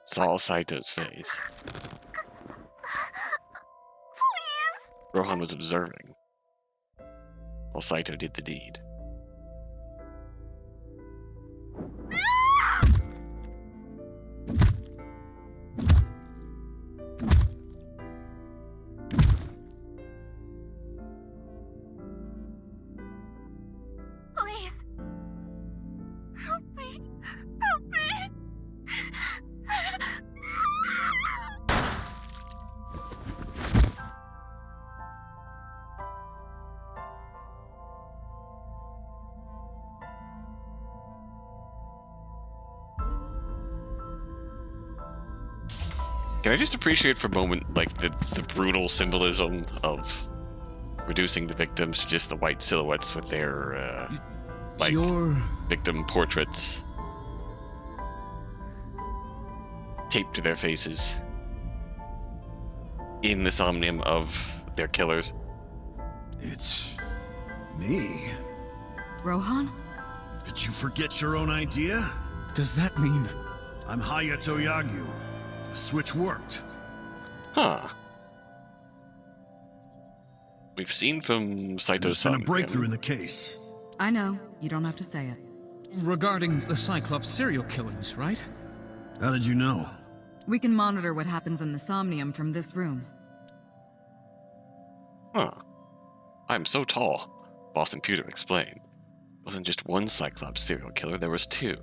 Saw Saito's face. Rohan was observing while Saito did the deed. Please. Help me. Help me. Can I just appreciate for a moment, like, the brutal symbolism of reducing the victims to just the white silhouettes with their, victim portraits taped to their faces in the somnium of their killers? It's me. Rohan? Did you forget your own idea? Does that mean... I'm Hayato Yagyu. The switch worked. Huh. We've seen from Saito's There's been a Somnium. breakthrough in the case. I know. You don't have to say it. regarding the Cyclops serial killings, right? How did you know? We can monitor what happens in the Somnium from this room. Huh. I'm so tall, Boston Pewter explained. It wasn't just one Cyclops serial killer, there was two.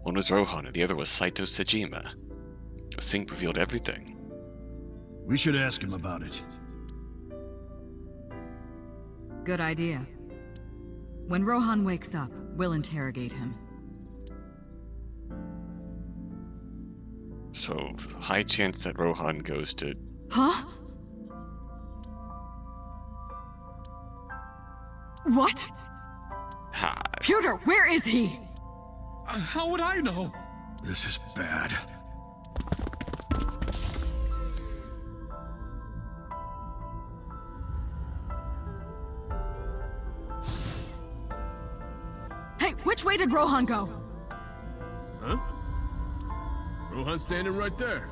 One was Rohan and the other was Saito Sejima. The Sync revealed everything. We should ask him about it. Good idea. When Rohan wakes up, we'll interrogate him. So, high chance that Rohan goes to... Huh? What? Ha! Pewter, where is he? How would I know? This is bad. Hey, which way did Rohan go? Huh? Rohan's standing right there.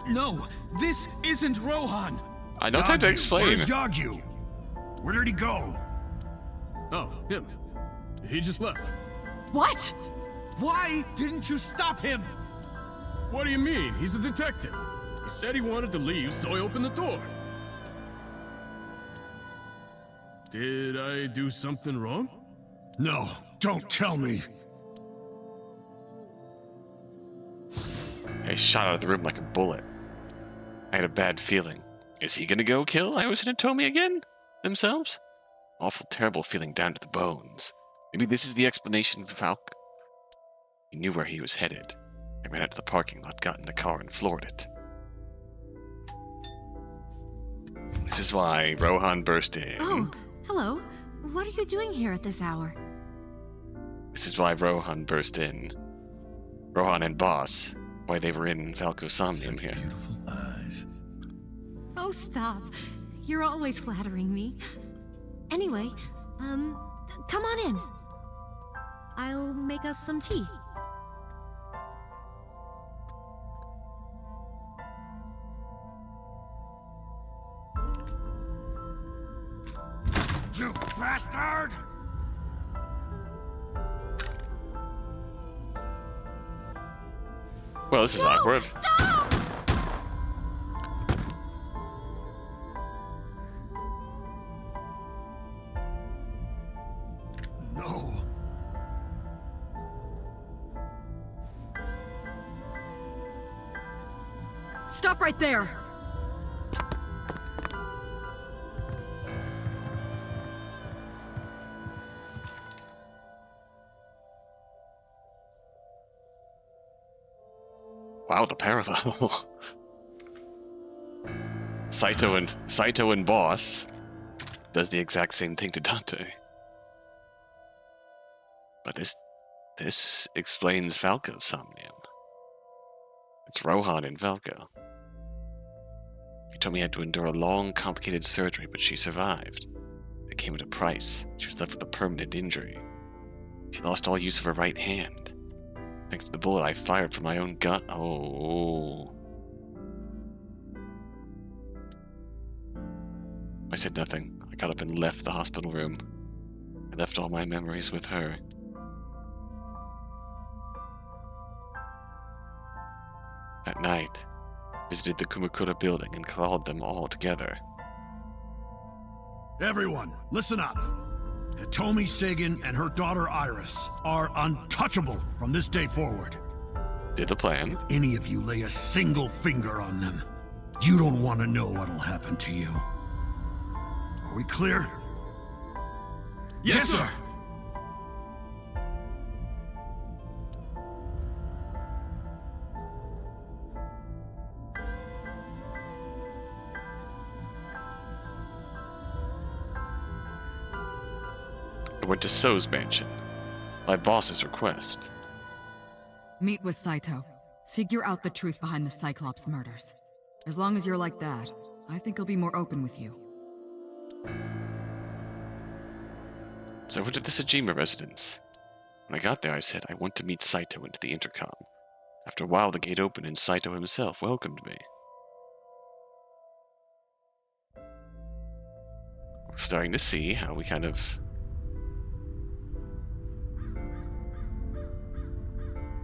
No, this isn't Rohan. I don't have to explain. Where's Yagyu? Where did he go? Oh, him. He just left. What? Why didn't you stop him? What do you mean? He's a detective. He said he wanted to leave, so I opened the door. Did I do something wrong? No, don't tell me. I shot out of the room like a bullet. I had a bad feeling. Is he gonna go kill Iris and Hitomi again? Themselves? Awful terrible feeling down to the bones. Maybe this is the explanation for Falk. He knew where he was headed. I ran out to the parking lot, got in the car, and floored it. This is why Rohan burst in. Oh, hello. What are you doing here at this hour? This is why Rohan burst in. Rohan and Boss. Why they were in Falco's Somnium Such here. beautiful eyes. Oh, stop. You're always flattering me. Anyway, come on in. I'll make us some tea. You bastard! Well, this is awkward. Stop! No. Stop right there! Wow, the parallel. Saito and Boss does the exact same thing to Dante. But this explains Falco's Somnium. It's Rohan and Falco. Hitomi had to endure a long, complicated surgery, but she survived. It came at a price. She was left with a permanent injury. She lost all use of her right hand. Thanks to the bullet I fired from my own gun. Oh. I said nothing. I got up and left the hospital room. I left all my memories with her. At night, visited the Kumakura building and called them all together. Everyone, listen up. Hitomi Sagan and her daughter Iris are untouchable from this day forward. Did the plan. If any of you lay a single finger on them, you don't want to know what'll happen to you. Are we clear? Yes, sir. I went to So's mansion, my boss's request. Meet with Saito. Figure out the truth behind the Cyclops murders. As long as you're like that, I think he'll be more open with you. So I went to the Sajima residence. When I got there, I said I want to meet Saito into the intercom. After a while, the gate opened and Saito himself welcomed me. We're starting to see how we kind of...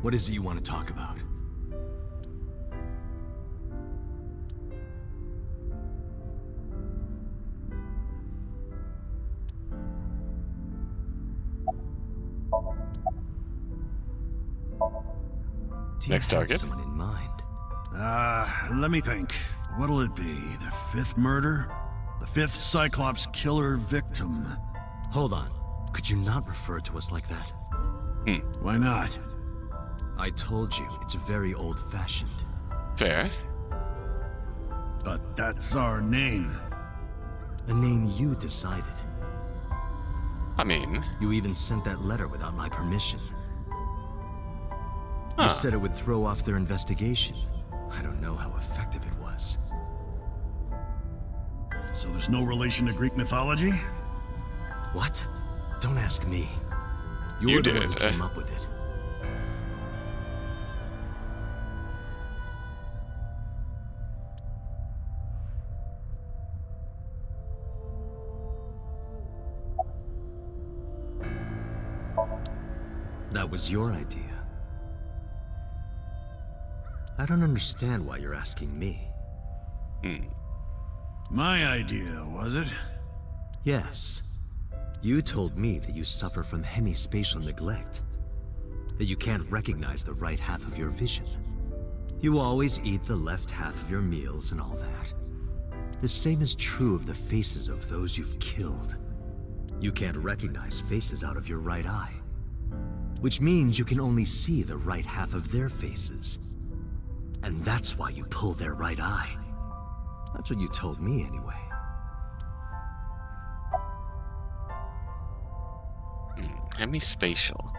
What is it you want to talk about? Do you Next have target. someone in mind? Let me think. What'll it be? The fifth murder? The fifth Cyclops killer victim? Hold on. Could you not refer to us like that? Why not? I told you, it's very old-fashioned. Fair. But that's our name. A name you decided. I mean... You even sent that letter without my permission. Huh. You said it would throw off their investigation. I don't know how effective it was. So there's no relation to Greek mythology? What? Don't ask me. You You're the did one it, who came up with it. That was your idea. I don't understand why you're asking me. My idea, was it? Yes. You told me that you suffer from hemispatial neglect. That you can't recognize the right half of your vision. You always eat the left half of your meals and all that. The same is true of the faces of those you've killed. You can't recognize faces out of your right eye. Which means you can only see the right half of their faces. And that's why you pull their right eye. That's what you told me anyway. Hemispatial.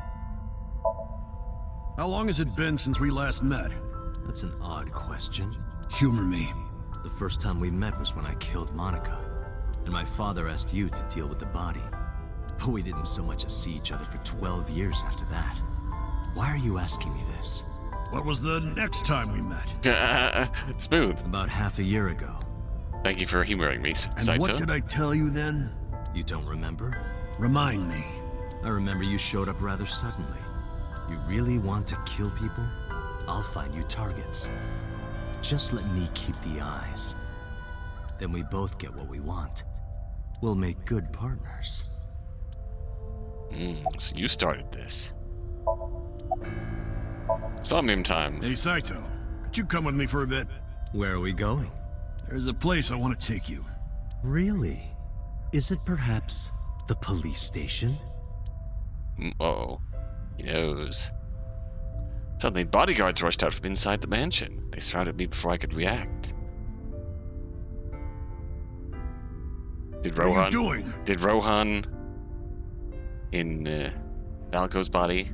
How long has it been since we last met? That's an odd question. Humor me. The first time we met was when I killed Monica. And my father asked you to deal with the body. But we didn't so much as see each other for 12 years after that. Why are you asking me this? What was the next time we met? Smooth. About half a year ago. Thank you for humoring me, And Saito. what did I tell you then? You don't remember? Remind me. I remember you showed up rather suddenly. You really want to kill people? I'll find you targets. Just let me keep the eyes. Then we both get what we want. We'll make good partners. So you started this. Somnium time. Hey, Saito. Could you come with me for a bit? Where are we going? There's a place I want to take you. Really? Is it perhaps the police station? Uh-oh. He knows. Suddenly, bodyguards rushed out from inside the mansion. They surrounded me before I could react. Did What are you Rohan... doing? Did Rohan... in, Falco's body...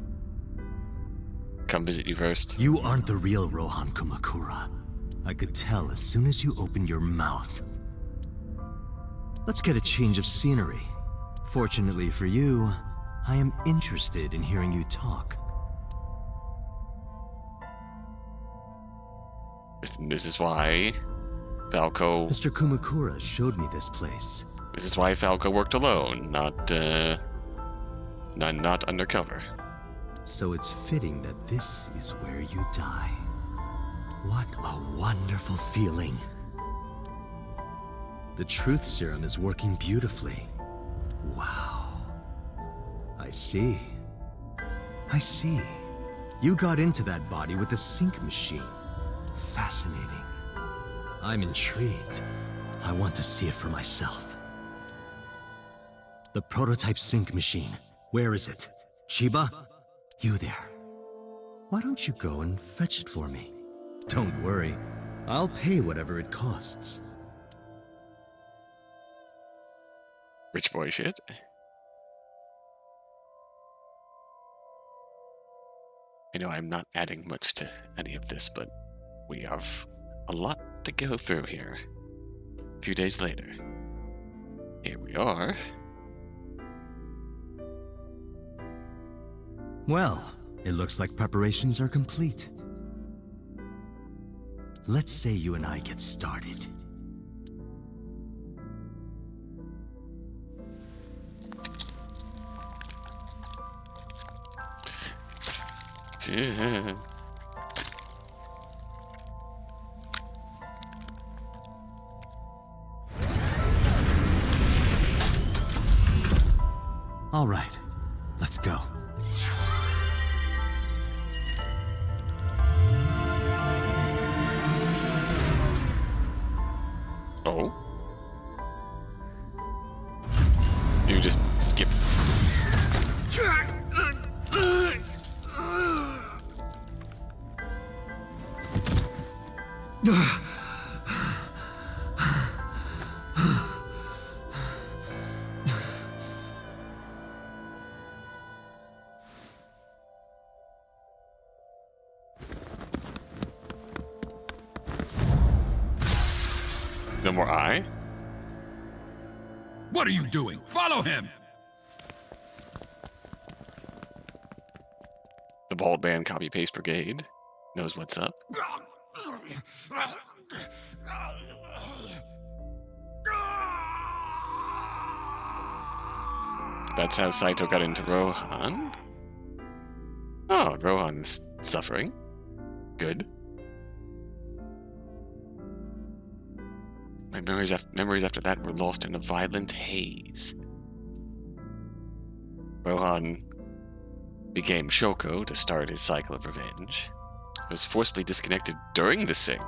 come visit you first? You aren't the real Rohan Kumakura. I could tell as soon as you opened your mouth. Let's get a change of scenery. Fortunately for you, I am interested in hearing you talk. This is why Falco. Mr. Kumakura showed me this place. This is why Falco worked alone, not undercover. So it's fitting that this is where you die. What a wonderful feeling. The truth serum is working beautifully. Wow. I see. I see. You got into that body with the Psync'd machine. Fascinating. I'm intrigued. I want to see it for myself. The prototype Psync'd machine. Where is it? Chiba? You there. Why don't you go and fetch it for me? Don't worry. I'll pay whatever it costs. Rich boy shit. I know I'm not adding much to any of this, but we have a lot to go through here. A few days later. Here we are. Well, it looks like preparations are complete. Let's say you and I get started. All right, let's go. Oh? Dude just skipped. No more eye? What are you doing? Follow him! The bald man copy-paste brigade knows what's up. That's how Saito got into Rohan? Oh, Rohan's suffering. Good. My memories after that were lost in a violent haze. Rohan became Shoko to start his cycle of revenge. I was forcibly disconnected during the sync.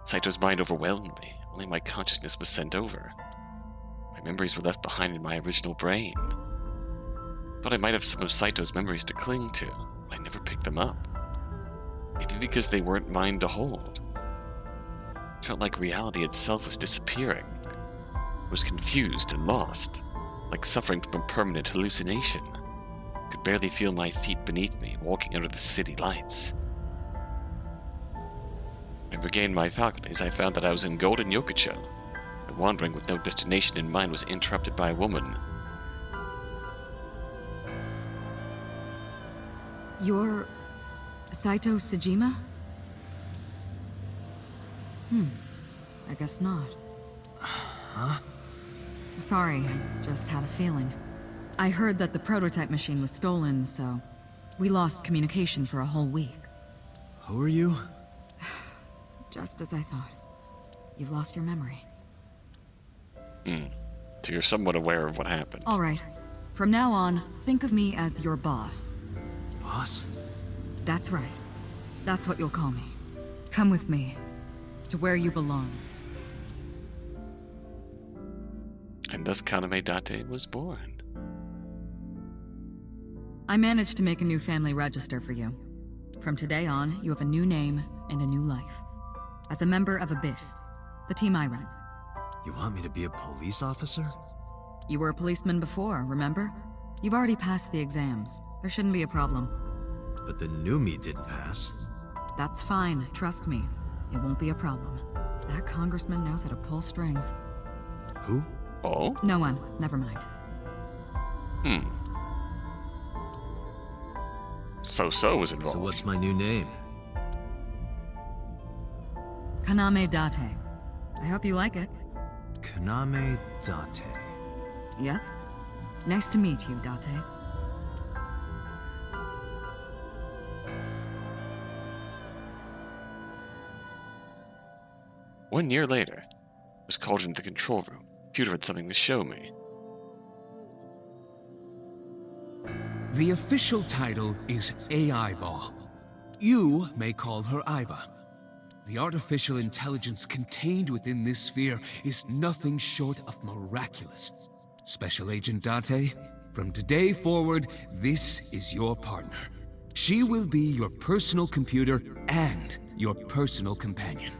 Saito's mind overwhelmed me. Only my consciousness was sent over. My memories were left behind in my original brain. Thought I might have some of Saito's memories to cling to, but I never picked them up. Maybe because they weren't mine to hold. It felt like reality itself was disappearing. I was confused and lost, like suffering from a permanent hallucination. I could barely feel my feet beneath me, walking under the city lights. When I regained my faculties, I found that I was in Golden Yokocho. My wandering with no destination in mind was interrupted by a woman. You're Saito Sejima? I guess not. Huh? Sorry, I just had a feeling. I heard that the prototype machine was stolen, so we lost communication for a whole week. Who are you? Just as I thought. You've lost your memory. So you're somewhat aware of what happened. All right. From now on, think of me as your boss. Boss? That's right. That's what you'll call me. Come with me. To where you belong. And thus Kaname Date was born. I managed to make a new family register for you. From today on, you have a new name and a new life. As a member of Abyss, the team I run. You want me to be a police officer? You were a policeman before, remember? You've already passed the exams. There shouldn't be a problem. But the new me didn't pass. That's fine, trust me. It won't be a problem. That congressman knows how to pull strings. Who? Oh? No one, never mind. So was involved. So what's my new name? Kaname Date. I hope you like it. Kaname Date. Yep. Nice to meet you, Date. One year later, I was called into the control room. The computer had something to show me. The official title is AI Ball. You may call her Aiba. The artificial intelligence contained within this sphere is nothing short of miraculous. Special Agent Date, from today forward, this is your partner. She will be your personal computer and your personal companion.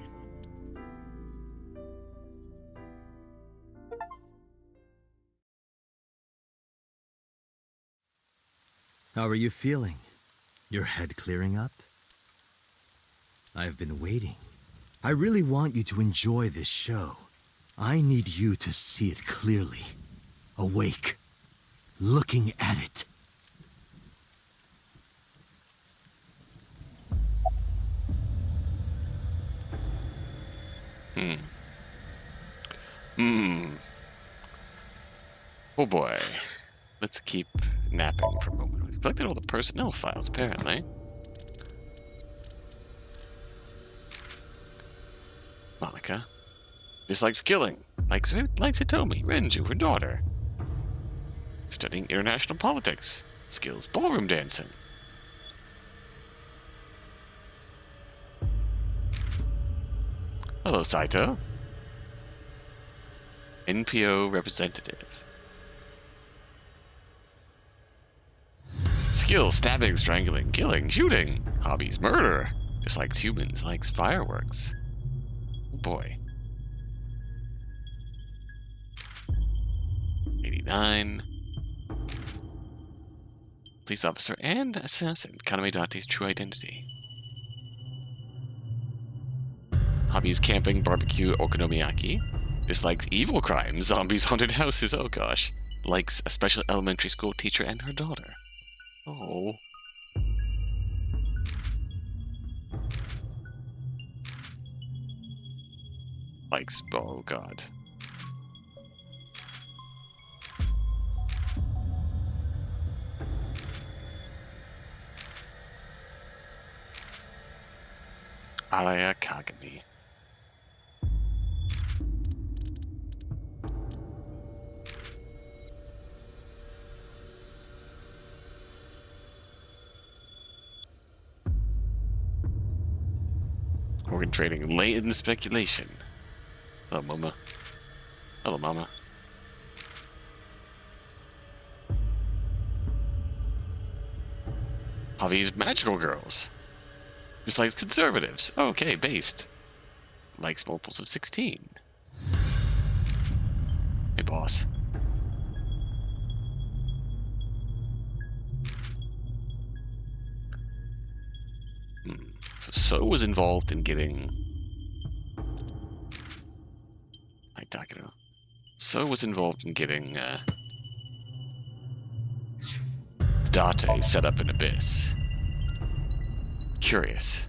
How are you feeling? Your head clearing up? I've been waiting. I really want you to enjoy this show. I need you to see it clearly. Awake. Looking at it. Oh boy. Let's keep napping for a moment. We've collected all the personnel files, apparently. Monica. Dislikes killing. Likes Hitomi, Renju, her daughter. Studying international politics. Skills ballroom dancing. Hello, Saito. NPO representative. Skills: stabbing, strangling, killing, shooting. Hobbies: murder. Dislikes humans, likes fireworks. Oh boy. 89. Police officer and assassin. Kaname Date's true identity. Hobbies: camping, barbecue, okonomiyaki. Dislikes evil crimes, zombies, haunted houses. Oh gosh. Likes a special elementary school teacher and her daughter. Oh. Likes, oh god. Araya Kagami. Organ trading, latent speculation. Hello, Mama. Hello, Mama. Hobbies: magical girls. Dislikes conservatives. Okay, based. Likes multiples of 16. Hey, boss. So was involved in getting... Hi, Takano. So was involved in getting, Date set up in Abyss. Curious.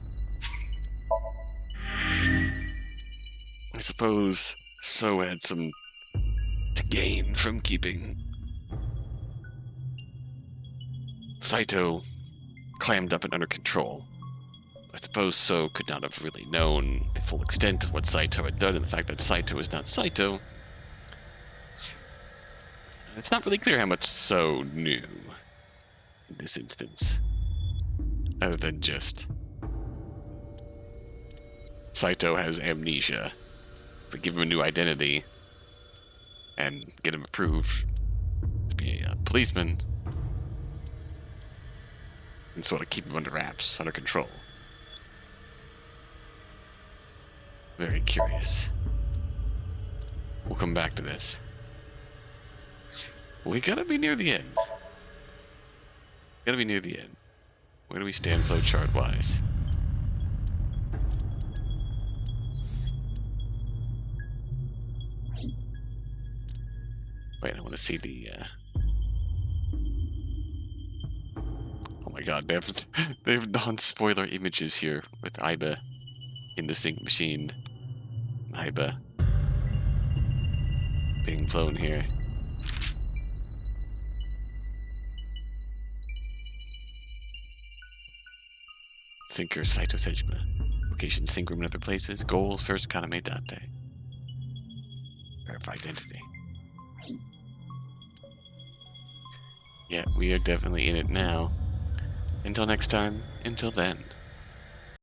I suppose So had some to gain from keeping Saito clammed up and under control. I suppose So could not have really known the full extent of what Saito had done, and the fact that Saito is not Saito. It's not really clear how much So knew in this instance, other than just Saito has amnesia, but give him a new identity and get him approved to be a policeman and sort of keep him under wraps, under control. Very curious. We'll come back to this. We gotta be near the end. Gotta be near the end. Where do we stand flowchart wise? Wait, I want to see the, Oh my god, they have non-spoiler images here with Aiba in the sync machine. Aiba being flown here. Sinker Saito Sejima. Location sync room in other places. Goal search Kaname Date. Verify identity. Yeah, we are definitely in it now. Until next time, until then.